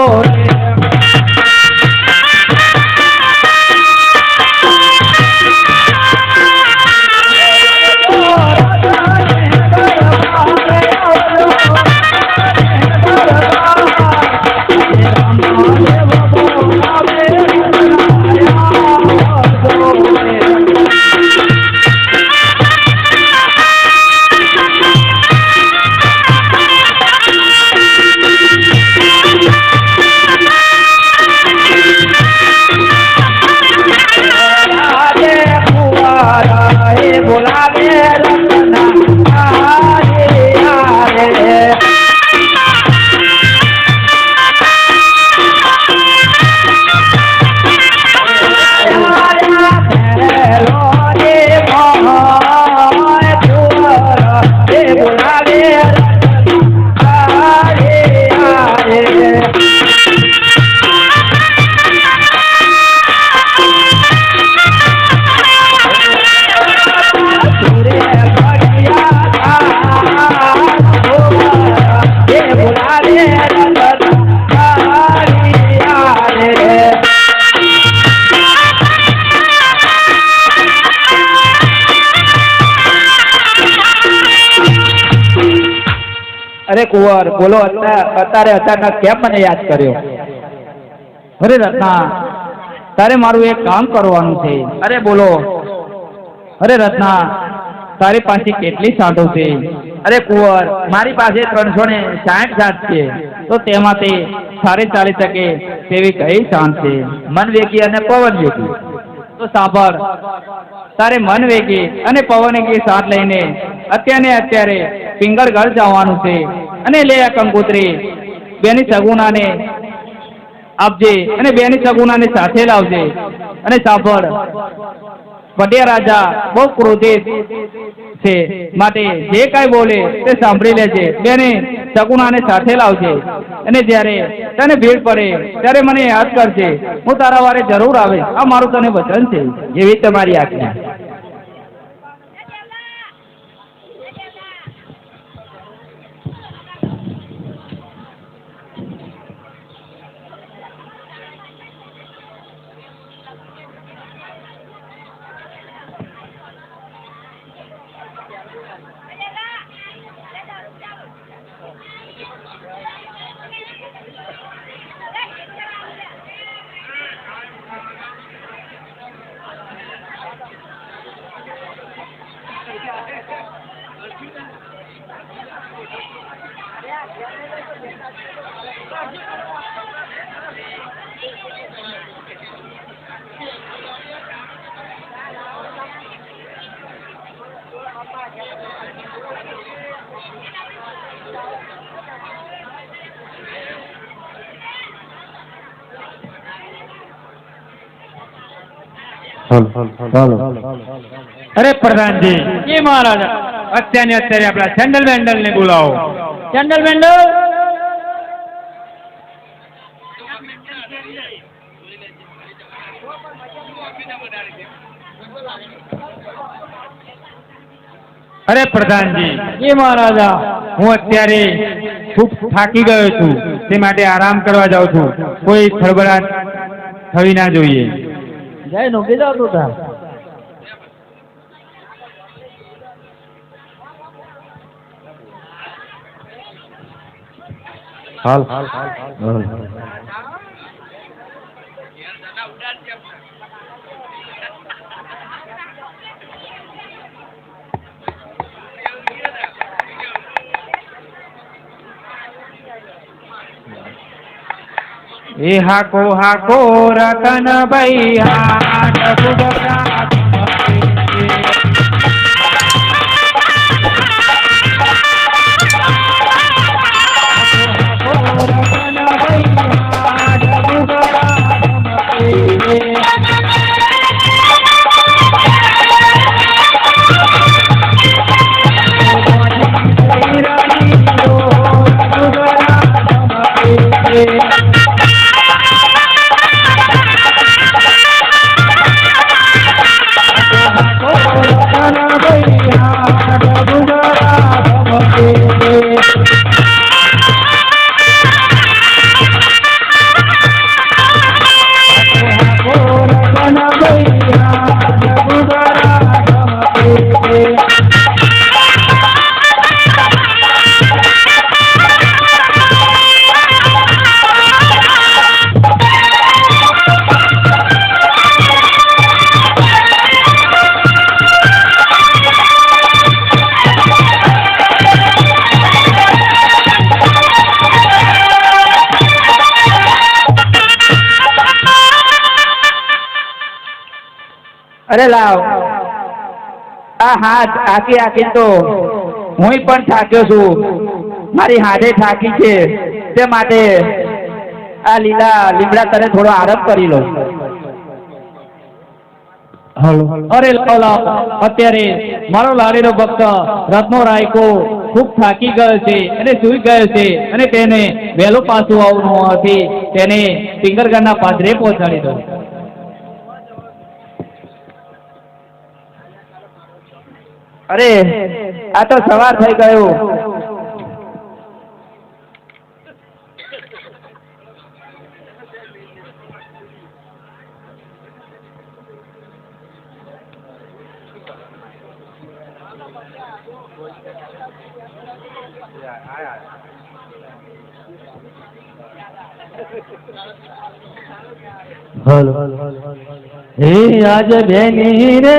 અરે કુંવર બોલો, અત્યારે અચાનક કેમ મને યાદ કર્યો? અરે રત્ના, તારે મારું એક કામ કરવાનું છે. અરે બોલો. અરે રત્ના, તારી પાસે કેટલી સાંઠો છે? અરે કુંવર, મારી પાસે 360 સાંઠ છે. તો તેમાંથી સારી ચાલી શકે તેવી કઈ સાંઠ છે? મન વેગી અને પવન વેગી. તો સાંભળ, તારે મન વેગી અને પવન વેગી સાંઠ લઈને અત્યારે પિંગળગઢ જવાનું છે અને લે આ કંકોત્રી બેની સગુણાને આપજે અને બેની સગુણાને સાથે લાવજે. અને સાંભળ, પટિયા રાજા બહુ ક્રોધિત છે, માટે જે કાંઈ બોલે તે સાંભળી લેજે. બેને સગુણાને સાથે લાવજે અને જ્યારે તને ભીડ પડે ત્યારે મને યાદ કરજે. હું તારા વારે જરૂર આવે. આ મારું તને વચન છે. એવી તમારી આજ્ઞા. અરે પ્રધાનજી, એ મહારાજા, અત્યારે આપણા સેન્ડલ વેન્ડલ ને બોલાવો. સેન્ડલ વેન્ડલ, અરે પ્રધાનજી, એ મહારાજા, હું અત્યારે ખૂબ થાકી ગયો છું, તે માટે આરામ કરવા જાઉં છું. કોઈ ખળબળાટ થવી ના જોઈએ. જાય નો કે જાવ તો એ હાકો હાકો રતન ભૈયા ડબુડા અરે લાવ, આ હાથ આખી તો હું પણ થાક્યો છું. મારી હાથે થાકી છે, તે માટે આ લીમડા તને થોડો આરામ કરી લો. અરે લાવ, અત્યારે મારો લાડીનો ભક્ત રત્નો રાયકો ખૂબ થાકી ગયો છે અને સૂઈ ગયો છે અને તેને વહેલું પાછું આવવાનું હોવાથી તેને પિંગરગઢના પાદરે પહોંચાડી દો. અરે આ તો સવાર થઈ ગયું. હલો હે આજ બેની રે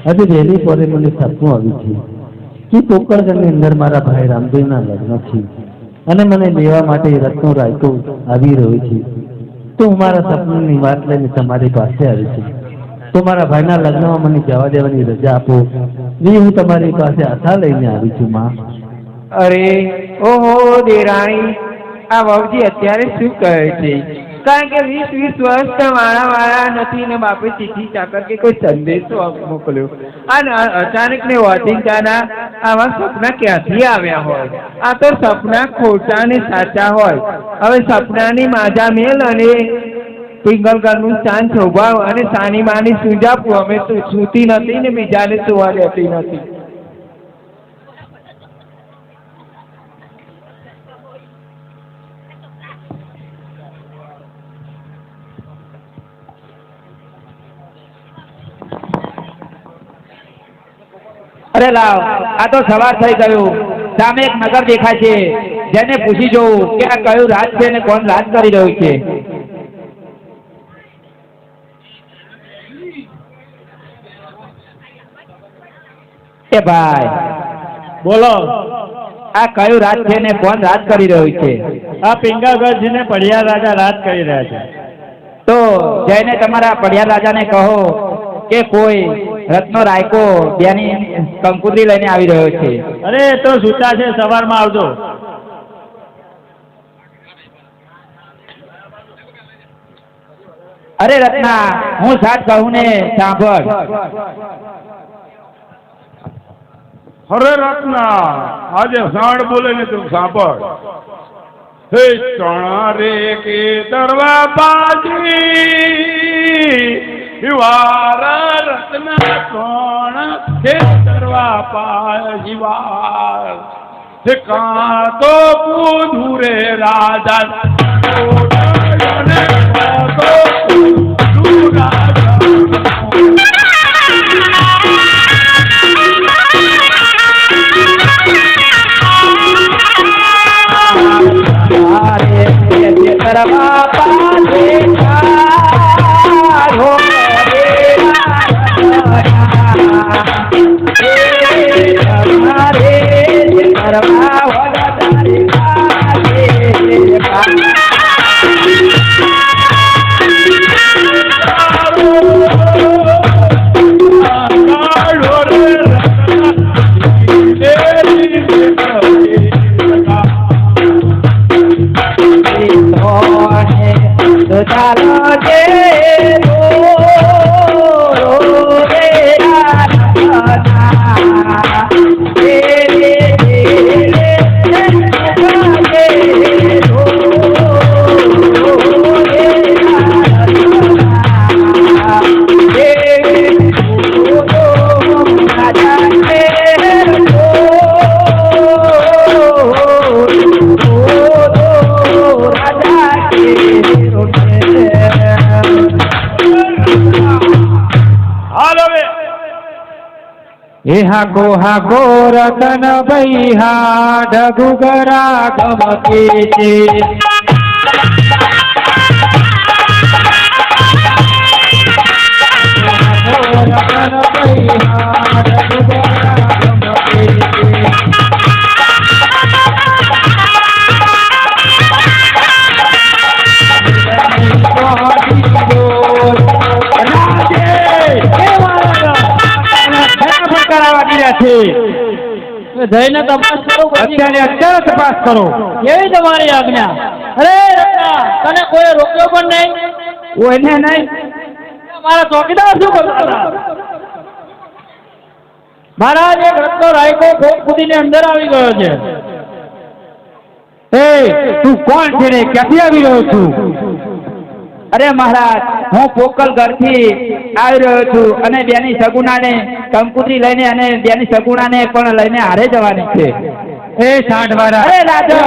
આજે વહેલી પોરે મને સપનું આવ્યું છે કે કોકરગઢની અંદર મારા ભાઈ રામદેવના લગ્ન છે અને મને લેવા માટે રત્નો રાયકો આવી રહ્યો છે. તો હું મારા સપનાની વાત લઈને તમારી પાસે આવી છું. તો મારા ભાઈના લગ્નમાં મને જવા દેવાની રજા આપો. હું તમારી પાસે આશા લઈને આવી છું માં. અરે ઓહો દેરાણી, આ વહુજી અત્યારે શું કહે છે? કારણ કે 20 વર્ષ વાળા નથી ને બાપે ચીઠી ચાકર કે કોઈ સંદેશો મોકલ્યો અને અચાનક ને ઓચિંતાના આવા સપના ક્યાંથી આવ્યા હોય? આ તો સપના ખોટા ને સાચા હોય. હવે સપનાની માજા મેલ અને પિંગલગઢનું સ્થાન શોભાવ અને સાની માની સુંજાપું અમે તો સૂતી નથી ને બીજાને સુવા દેતી નથી. અરે લાવ, આ તો સવાર થઈ ગયું. સામે એક નગર દેખાય છે, જેને પૂછી જોઉં કે આ કયું રાજ છે ને કોણ રાજ કરી રહ્યું છે. એ ભાઈ બોલો, આ કયું રાજ છે ને કોણ રાજ કરી રહ્યું છે? આ પિંગાગઢ ને પડિયાર રાજા રાજ કરી રહ્યા છે. તો જઈને તમારા પડિયાર રાજાને કહો કે કોઈ રત્નો રાયકો બેની કંકુતરી લઈને આવી રહ્યો છે. અરે તો સૂતા છે, સવારમાં આવજો. અરે રત્ના, હું સાચ કહું ને સાંભળ. અરે રત્ના, આજે સાંડ બોલે ને તું સાંભળ. હે ચણા રે કે દરવા બાજી વાર રત્ના કોણ કે તરવા પાયવાર તે કાં તો પૂધું રે રાજા કાં તો પૂધું રાજા કરવા પાછે ચારો તમારે કરવા વધારે ચાલો જે હાકો હાકો રતન બૈહા ડગુગરા ગમકે છે રતન બૈહા ડગુગરા ગમકે છે જઈને તપાસ કરો. અત્યારે તપાસ કરો. કેવી તમારી આજ્ઞા? અરે રત્ના, તને કોઈ રોક્યો પણ નહીં? કોઈને નહીં. મારા ચોકીદાર શું કરતા? મહારાજ, એક રત્નો રાયકો ખોપ કૂદીને અંદર આવી ગયો છે. એ તું કોણ છે રે? ક્યાંથી આવી રહ્યો છું? અરે મહારાજ, હું પોકલ ઘરથી આવી રહ્યો છું અને બેની સગુણાને કંકુતરી લઈને અને બેની સગુણાને પણ લઈને હારે જવાની છે. એ સાંઢવાળા, અરે રાજા,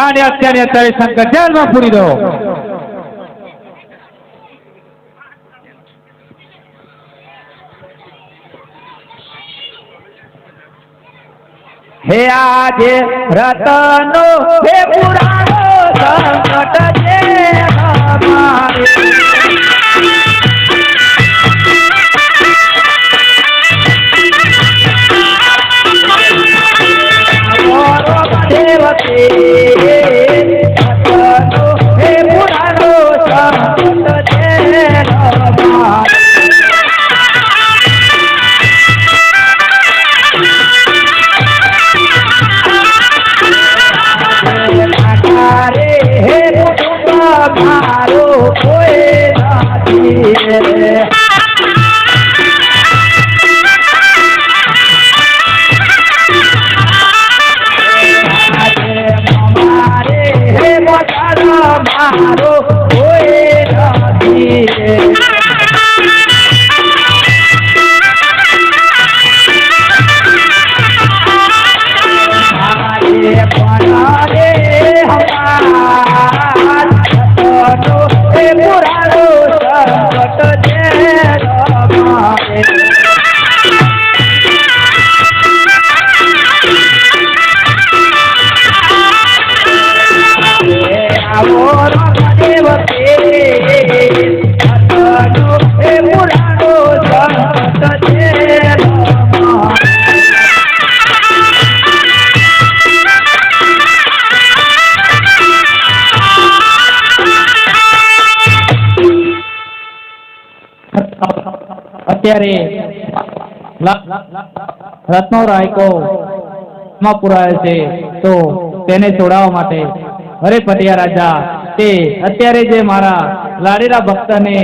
આને અત્યારે શંકર જેલમાં પૂરી દો. હે આજે રતનો હે પુરાણો સંકટ છે અમારે. હે પુરાણો સંકટ છે અમારે. હે કુટુંબ મારો કોઈ નથી. મારે હે મારો કોઈ નથી. અત્યારે રત્નો રાયકો માં પુરાયો છે, તો તેને છોડાવવા માટે અરે પટિયા રાજા, તે અત્યારે જે મારા લાડીલા ભક્તને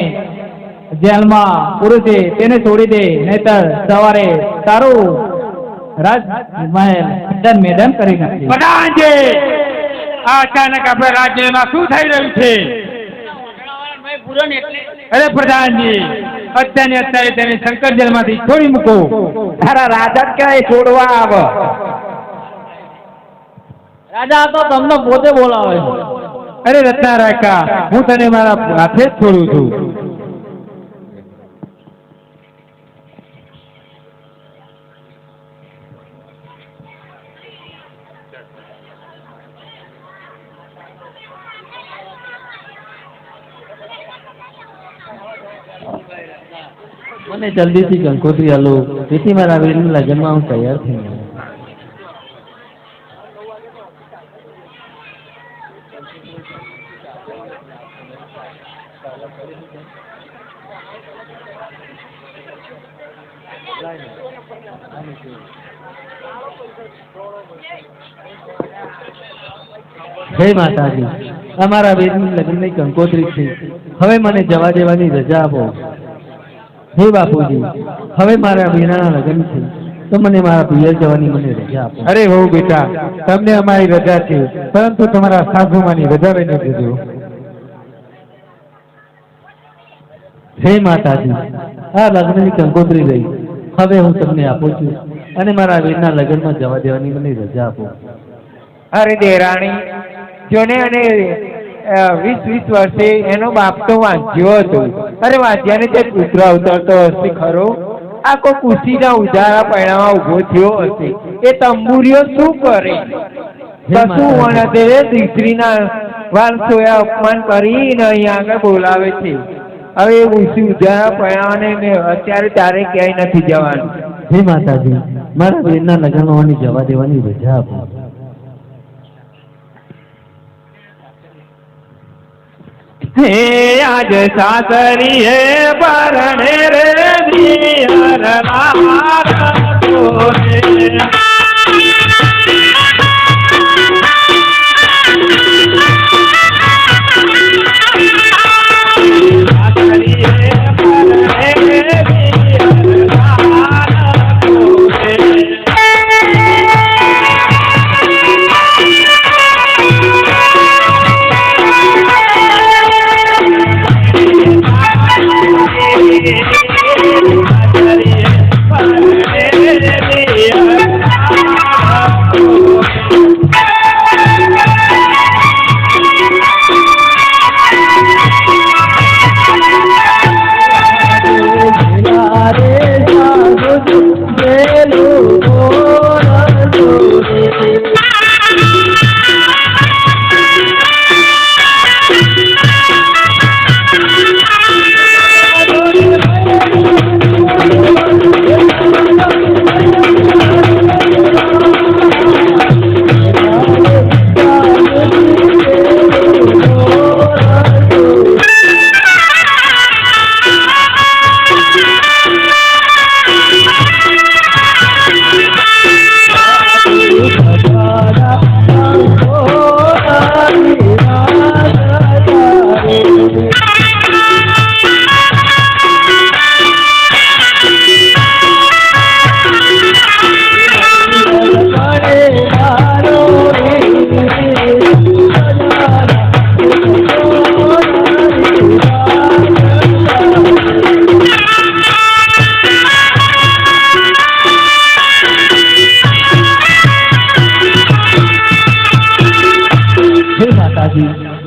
જેલમાં પૂર્યું છે તેને છોડી દે, નહીતર સવારે તારું રાજમહેલ મેદાન કરી નાખે. પ્રધાનજી, આ અચાનક આપણે રાજ્યમાં શું થઈ રહ્યું છે? પૂરણ એટલે અરે પ્રધાનજી, અત્યારે તેને શંકર જેલમાંથી છોડી મૂકો. તારા રાજા જ ક્યાંય છોડવા આવે? રાજા તો તમને પોતે બોલાવે છે. અરે રત્ના રાયકા, હું તને મારા હાથે જ છોડું છું. મને જલ્દીથી કંકોત્રી આલો, તેથી મારા વીરના લગ્નમાં હું તૈયાર થઈ ગયો. જય માતાજી, અમારા વીરની લગ્નની કંકોત્રી છે. હવે મને જવા દેવાની રજા આપો. હે બાપુજી, હવે મારા વીરાના લગ્ન છે, તો મને મારા પિયર જવાની મને રજા આપો. અરે વહુ બેટા, તમને અમારી રજા છે, પરંતુ તમારા સાસુમાની રજા લઈને જજો. હે માતાજી, આ લગ્નની કંકોત્રી રહી, હવે હું તમને આપું છું, અને મારા વીરના લગ્નમાં જવા દેવાની મને રજા આપો. અરે દેરાણી, જોને અને 20 વર્ષે એનો બાપ તો વાંચ્યો હતો. અરે વાંચ્યાને તે પુત્ર અવતરતો હશે ખરો? આ કોઈ કુશીના ઉજારા પૈણામાં ઉભો થયો હશે. એ તંબુરીઓ શું કરે? કશું વણતે દીકરીના વાલસોયા અપમાન કરીને અહીંયા આગળ બોલાવે છે. હવે એ ઉસી ઉજારા પૈણાને અત્યારે તારે ક્યાંય નથી જવાનું. હે માતાજી, મારા વીરના લગ્નમાં મને જવા દેવાની રજા આપો. હે આજ સાસરી હે પરણે રે દિયર લાગો રે. સાસરી હે પરણે રે દિયર લાગો રે.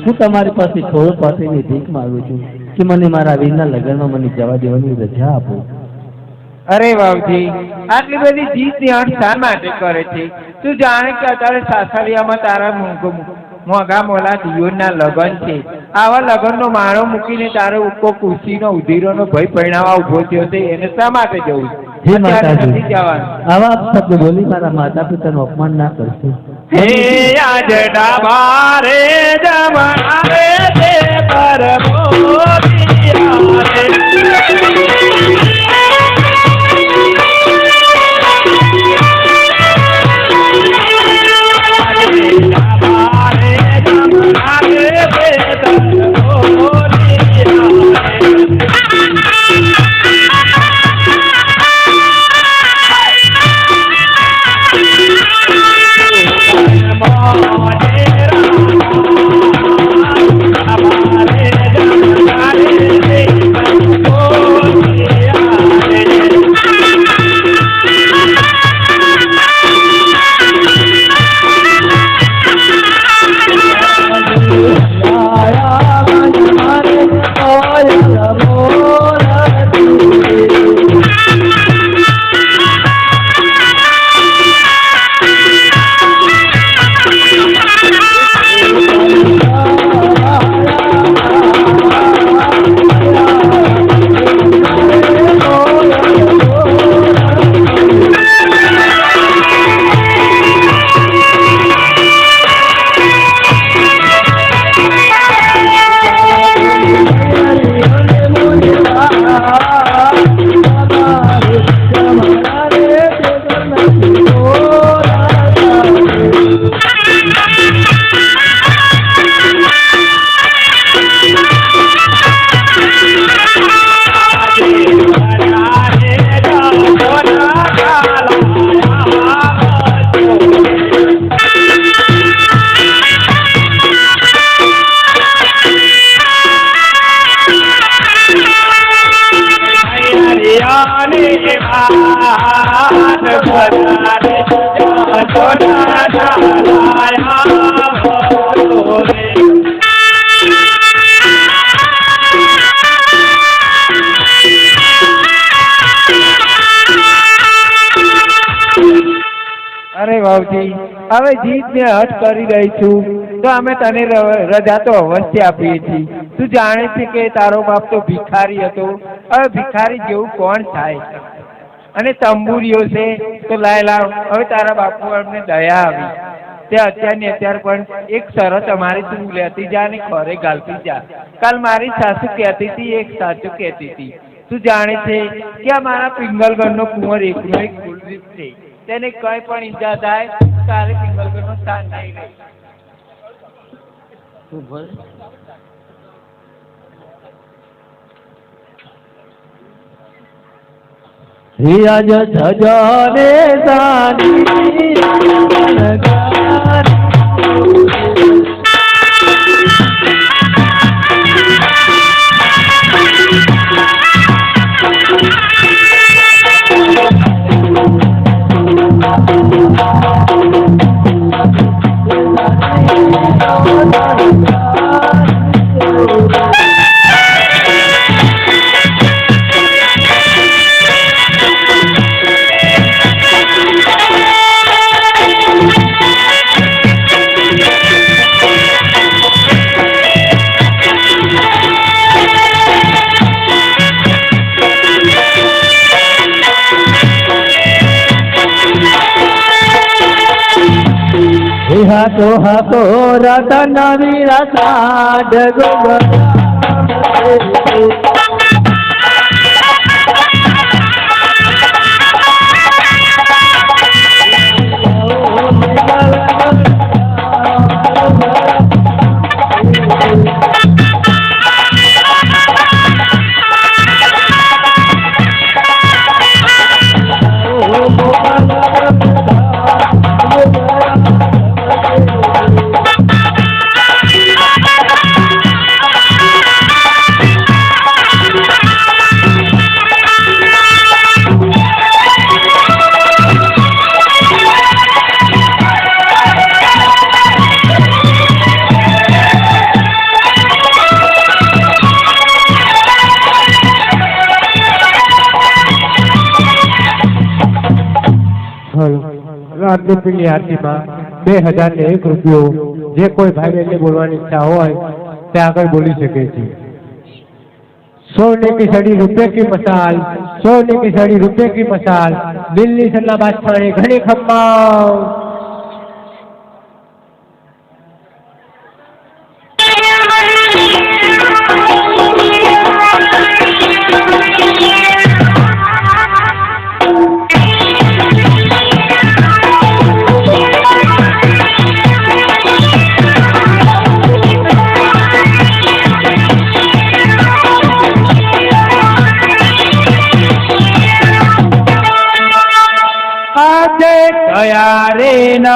હું તમારી પાસે થોડો પાસેની ભીખ માંગુ છું કે મને મારા વીરના લગ્નમાં મને જવા દેવાની રજા આપો. અરે વાવજી, આટલી બધી જીત ધ્યાન શા માટે કરે છે? તું જાણે કે અત્યારે સાસરિયામાં તારા મોંઘા મોલા દિયોરના લગ્ન છે. આવા લગ્નનો માળો મૂકીને તારો ઉકો કુશીનો ઉધીરોનો ભય પરિણામવા ઉભો થયો છે, એને શા માટે જવું? હે માતાજી, આવા શબ્દ બોલી મારા માતા પિતાનું અપમાન ના કરશો. હે આજ ડાબારે જમણારે તે પરમો દિયારે. ભર્યા રે યશોદાના લાયા બોલો રે. અરે વાવજી, હવે જીત ને હટ કરી રહી છું તો અમે તને રજા તો અવશ્ય આપીએ છીએ. તું જાણે છે કે તારો બાપ તો ભિખારી હતો. હવે ભિખારી જેવું કોણ થાય? અને તંબુરીઓ છે તો લાય લાવ. હવે તારા બાપુ અમને દયા આવી. તે અત્યારની અત્યાર પણ એક શરત અમારી તું લેતી જા ને ખરે ગાલતી જા. કાલ મારી સાસુ કહેતી હતી, એક સાચું કહેતી હતી. તું જાણે છે કે આ મારા પિંગલગઢનો કુંવર એકનો એક કુલદીપ છે. તેને કઈ પણ ઈજા થાય તારે પિંગલગઢનું સ્થાન નહીં રહે. હિયાજ જજને સાની હાથો હાથો રતન વીરતા ડગો રાતની પીલી આરતીમાં 2001 રૂપિયો જે કોઈ ભાઈ બહેનને બોલવાની ઈચ્છા હોય તે આગળ બોલી શકે છે. सोने की सड़ी रुपए की मसाल, सोने की सड़ी रुपए की मसाल, दिल्ली सल्ला बादशाह ने घड़ी खम्मा. રે ન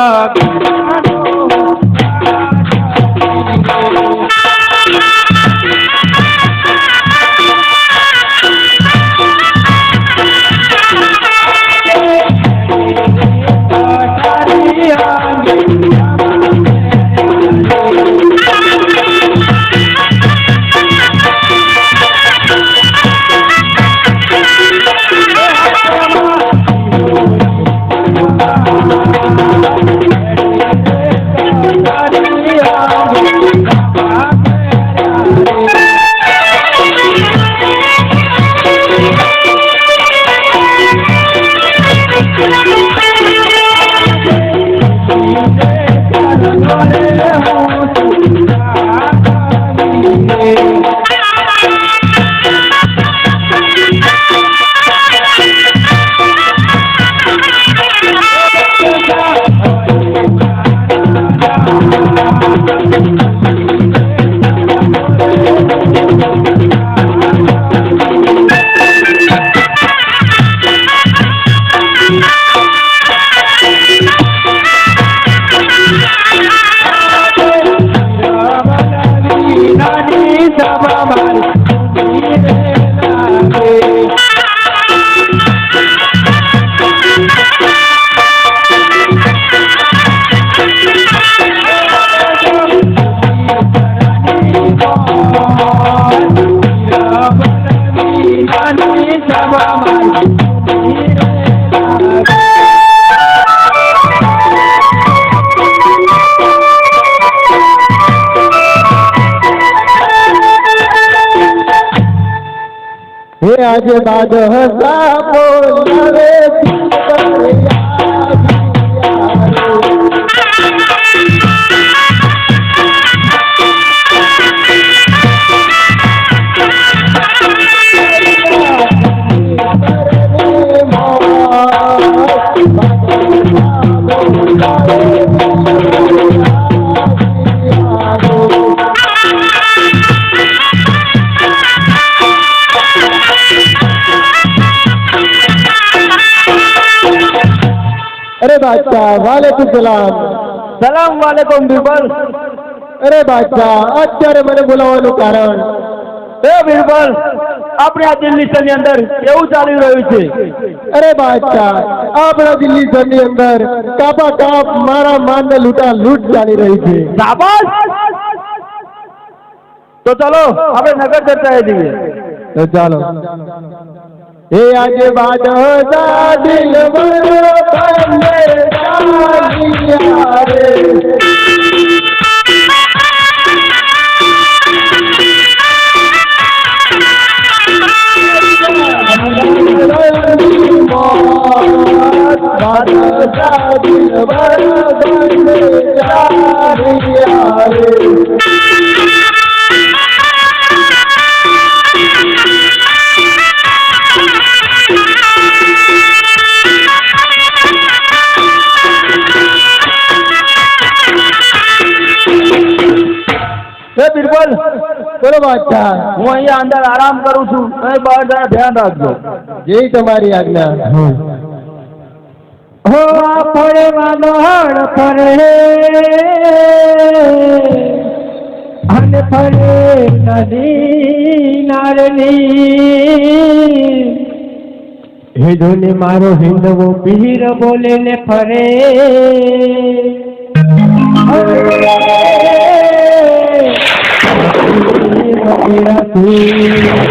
આજે બાદ હસા બોલાવે अरे बादशाह वालेकुम सलाम સલામ વાલેકુમ બિરબલ. અરે બાદશાહ અત્યારે મને બોલાવવાનું કારણ એ બિરબલ, આપણે આ દિલ્હી શહેરની અંદર કેવું ચાલી રહ્યું છે? અરે બાદશાહ આપણા દિલ્હી શહેરની અંદર કાપા કાપ મારા માનને લૂંટા લૂંટ ચાલી રહી છે. શાબાશ! તો ચાલો આપણે નગર ચર્ચાએ જઈએ. તો ચાલો એ આજે બાદ હસા દિલ બરો બંને ચાલિયા રે બિરબલ, બોલો બાદશાહ. હું અહીંયા અંદર આરામ કરું છું, તમે બહાર જરા ધ્યાન રાખજો. જય તમારી આજ્ઞા. હો ફરે વાદળ ફરે અને ફરે નદી નારની, હે જોને મારો હિંદવો પીર બોલે ને ફરે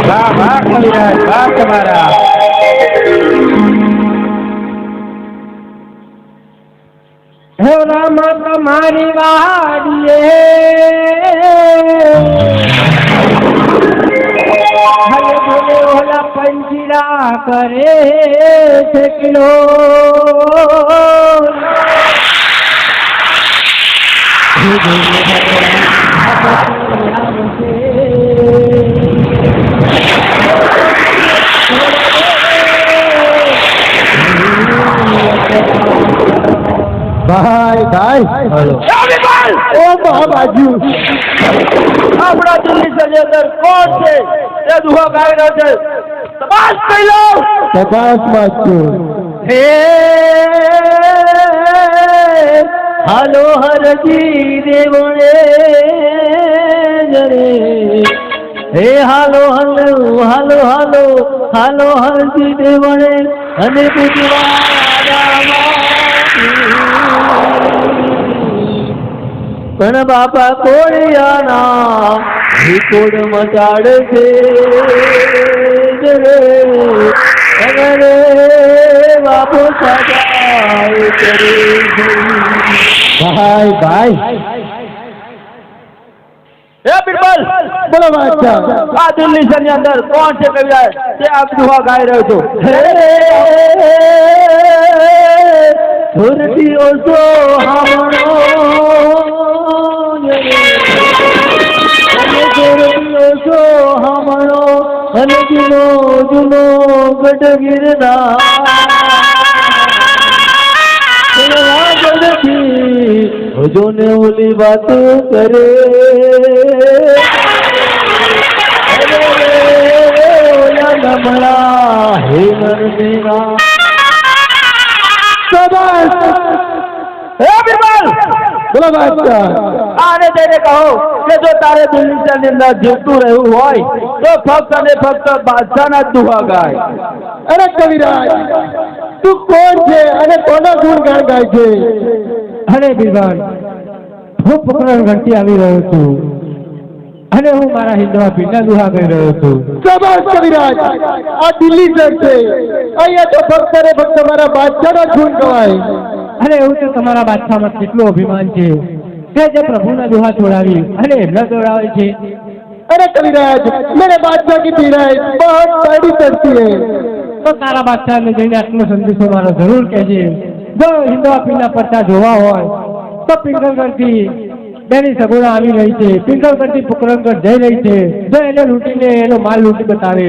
વાહ વાહ કવિરાજ, વાહ તમારા. હે રામ તમારી વાડીએ હરે બોલે ઓલા પંજીરા કરે છે કિલો ભાઈ ભાઈ ઓ બાજુ આપણા દિલ્હી શહેરની અંદર કોણ છે તે દુહા ગાઈ રહ્યો છે? તપાસ કરી લો. તપાસમાં છું. હે હાલો હરજી દેવણે જરે, હે હાલો હાલો હાલો હાલો હાલો હરજી દેવણે અને પણ બાપા કોળિયાના કોડ મચાડે છે રે બાપુ સજાય કરે. ભાઈ ભાઈ હે બિરબલ, બોલો બાદશાહ. આ દિલ્હી શહેરની અંદર કોણ છે કવિરાજ તે આપ દુહા ગાઈ રહ્યો છો? સુરતીઓ સો હામણો સુરતીઓ સો હામણો અને જુનો જુનો ગઢ ગિરનાર જોને ઓલી વાત કરે ઓલા નમળા હે નરમેરા. હે બિરબલ, બોલો બાદશાહ. આને જઈને કહો કે જો તારે દિલ્હી શહેરની અંદર જીવતું રહેવું હોય તો ફક્ત અને ફક્ત બાદશાહના જ દુહા ગાય. અરે કવિરાજ તું કોણ છે અને કોના ગુણગાન ગાય છે? અરે બિરબલ, હું પકડણ ઘંટી આવી રહ્યો છું અને હું મારા હિન્દવા પીરના દુહા કરી રહ્યો છું. શાબાશ કવિરાજ, આ દિલ્હી શહેર છે, અહીંયા તો ફક્ત ને ફક્ત મારા બાદશાહના જ ગુણ ગવાય. અરે એવું તો તમારા બાદશાહમાં કેટલું અભિમાન છે કે જે પ્રભુના દુહા છોડાવી અને એમના દોડાવે છે. अरे कविराज, मेरे बादशाह की पीड़ा बहुत कड़ी पड़ती है। તો તારા બાદશાહને જઈને આટલો સંદેશો મારો જરૂર કહેજે. જો હિન્દવા પીરના પરચા જોવા હોય તો પિંગલગઢથી બેની સગુણા આવી રહી છે, પિંગલગઢથી પોકરણગઢ જઈ રહી છે. જો એને લૂંટીને એનો માલ લૂંટી બતાવે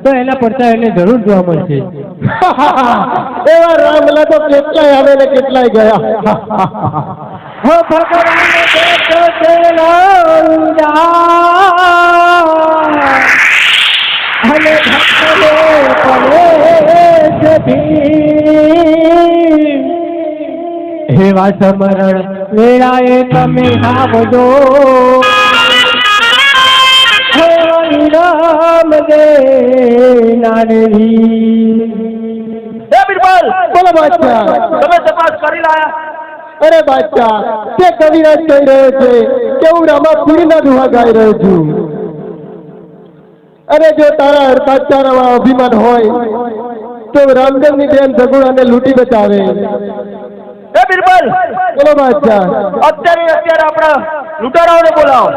તો એના પરચા એને જરૂર જોવા મળશે. એવા રામલા તો કેટલાય આવે ને કેટલાય ગયા. હો ભગવાન દેખો તેરો હલે ભક્તને પડે ભી. એવા સમરણ વેળાએ તમે આવજો. હે રામ દે નારી. એ બિરબલ, બોલો બાદશાહ. તમે તપાસ કરી લાયા? અરે બાદશાહ, તે કવિરાજ કહી રહ્યો છે કે હું રામાપીરના દુહા ગાઈ રહ્યો છું. અરે જો તારા બાદશાહના અભિમાન હોય તો રામદેવની બેન સગુણાને લૂંટી બચાવે. એ બિરબલ, બોલો બાદશાહ. અત્યારે આપણા લૂંટારાઓને બોલાવો.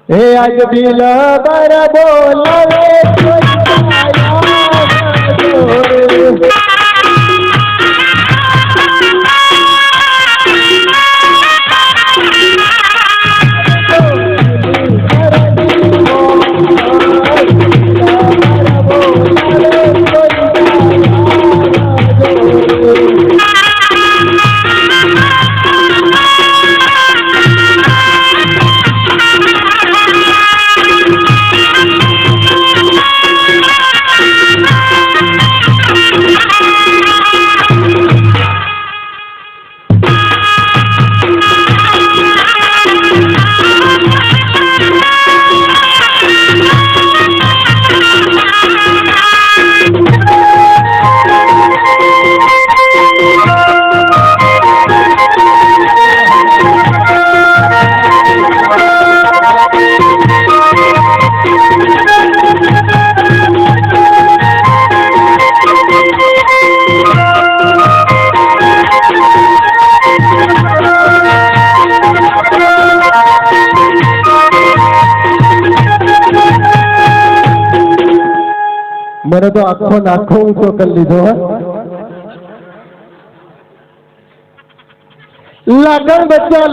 હે આજ દિલ બર બોલાવે મને તો આખો નાખો ઊંચો કરી લીધો. લાખણ બચ્ચા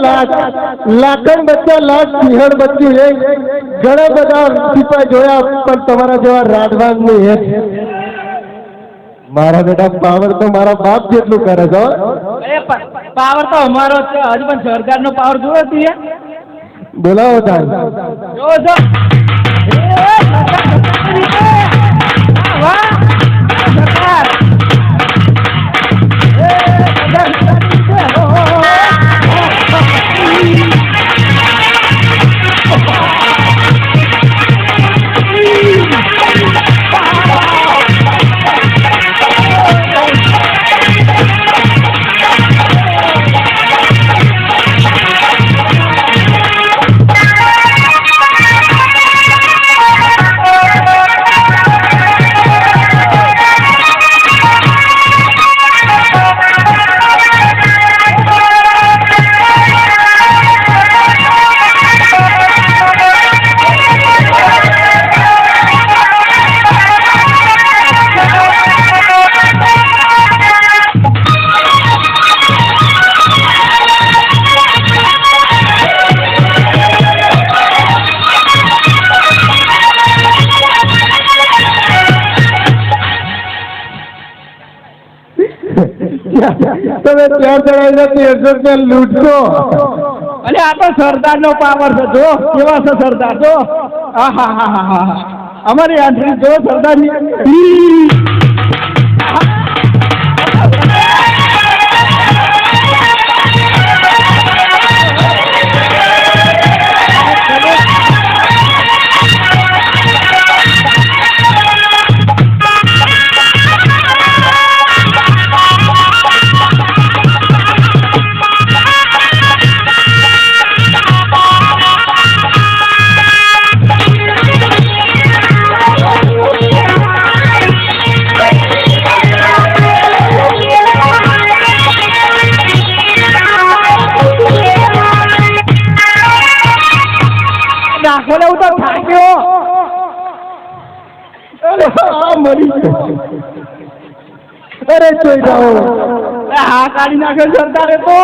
લાખ સિંહણ બચ્ચું એ ઘણા બધા સિપાઈ જોયા પણ તમારા જેવા રાડવાન નહીં હે. મારા બેટા પાવર તો મારા બાપ જેટલું કરે છે. પાવર તો અમારો છે, હજુ પણ સરદાર નો પાવર જોયો તું? બોલાવો તાર. જો જો વાહ સરદાર. તમે ત્યાં ચડાવીને 1300 રૂપિયા લૂંટશો. અરે આ તો સરદાર નો પાવર છે. જો કેવા છે સરદાર. જો અમારી આંટરી જો સરદાર. અરે જોઈ જાઓ હા કાઢી નાખ્યો સરદારે તો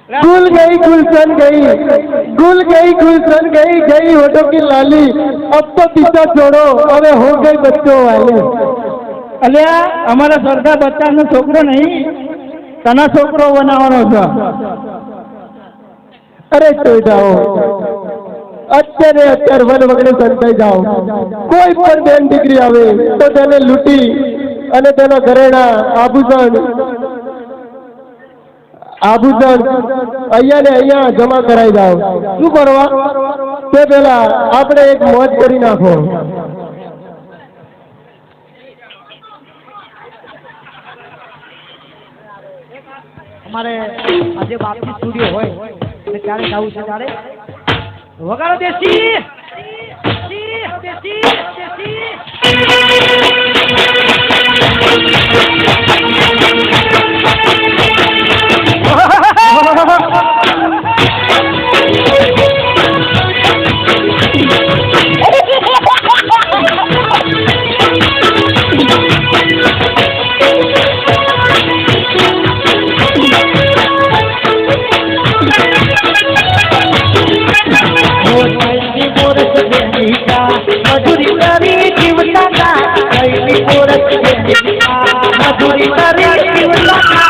गुल गई गुलशन गई गुल गई गुलशन गई गई होठों की लाली अब तो पीछा छोड़ो अबे हो गई बच्चों वाली અલ્યા અમારા સરદાર બચ્ચાનો છોકરો નહીં તને છોકરો બનાવવાનો છે અરે જોઈ જાઓ અત્યારે અત્યારે વન વગડે સંતાઈ જાઓ કોઈ પણ બેન દીકરી આવે તો તેને લૂંટી અને તેના ઘરેણા આભૂષણ અહીંયા ને અહીંયા જમા કરાઈ જાઓ શું કરવા તે પેલા આપણે એક મોજ કરી નાખો અમારે આજે બાપજી સ્ટુડિયો હોય એટલે ક્યારે જવું છે તારે વગાડો દેશી મજૂરી કરી જીવતા મજૂરી કરી જીવતા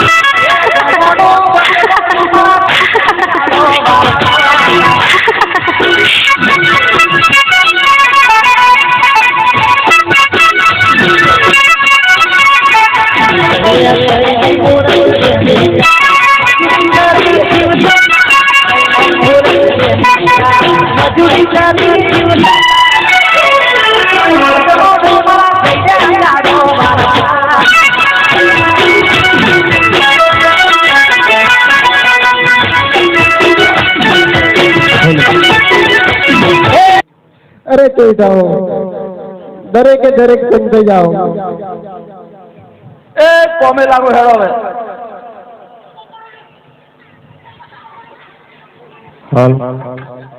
અરે જોઈ જાઓ દરેકે દરેક સમજાઈ જાઓ એ કોમે લાગુ હેડો હવે હાલ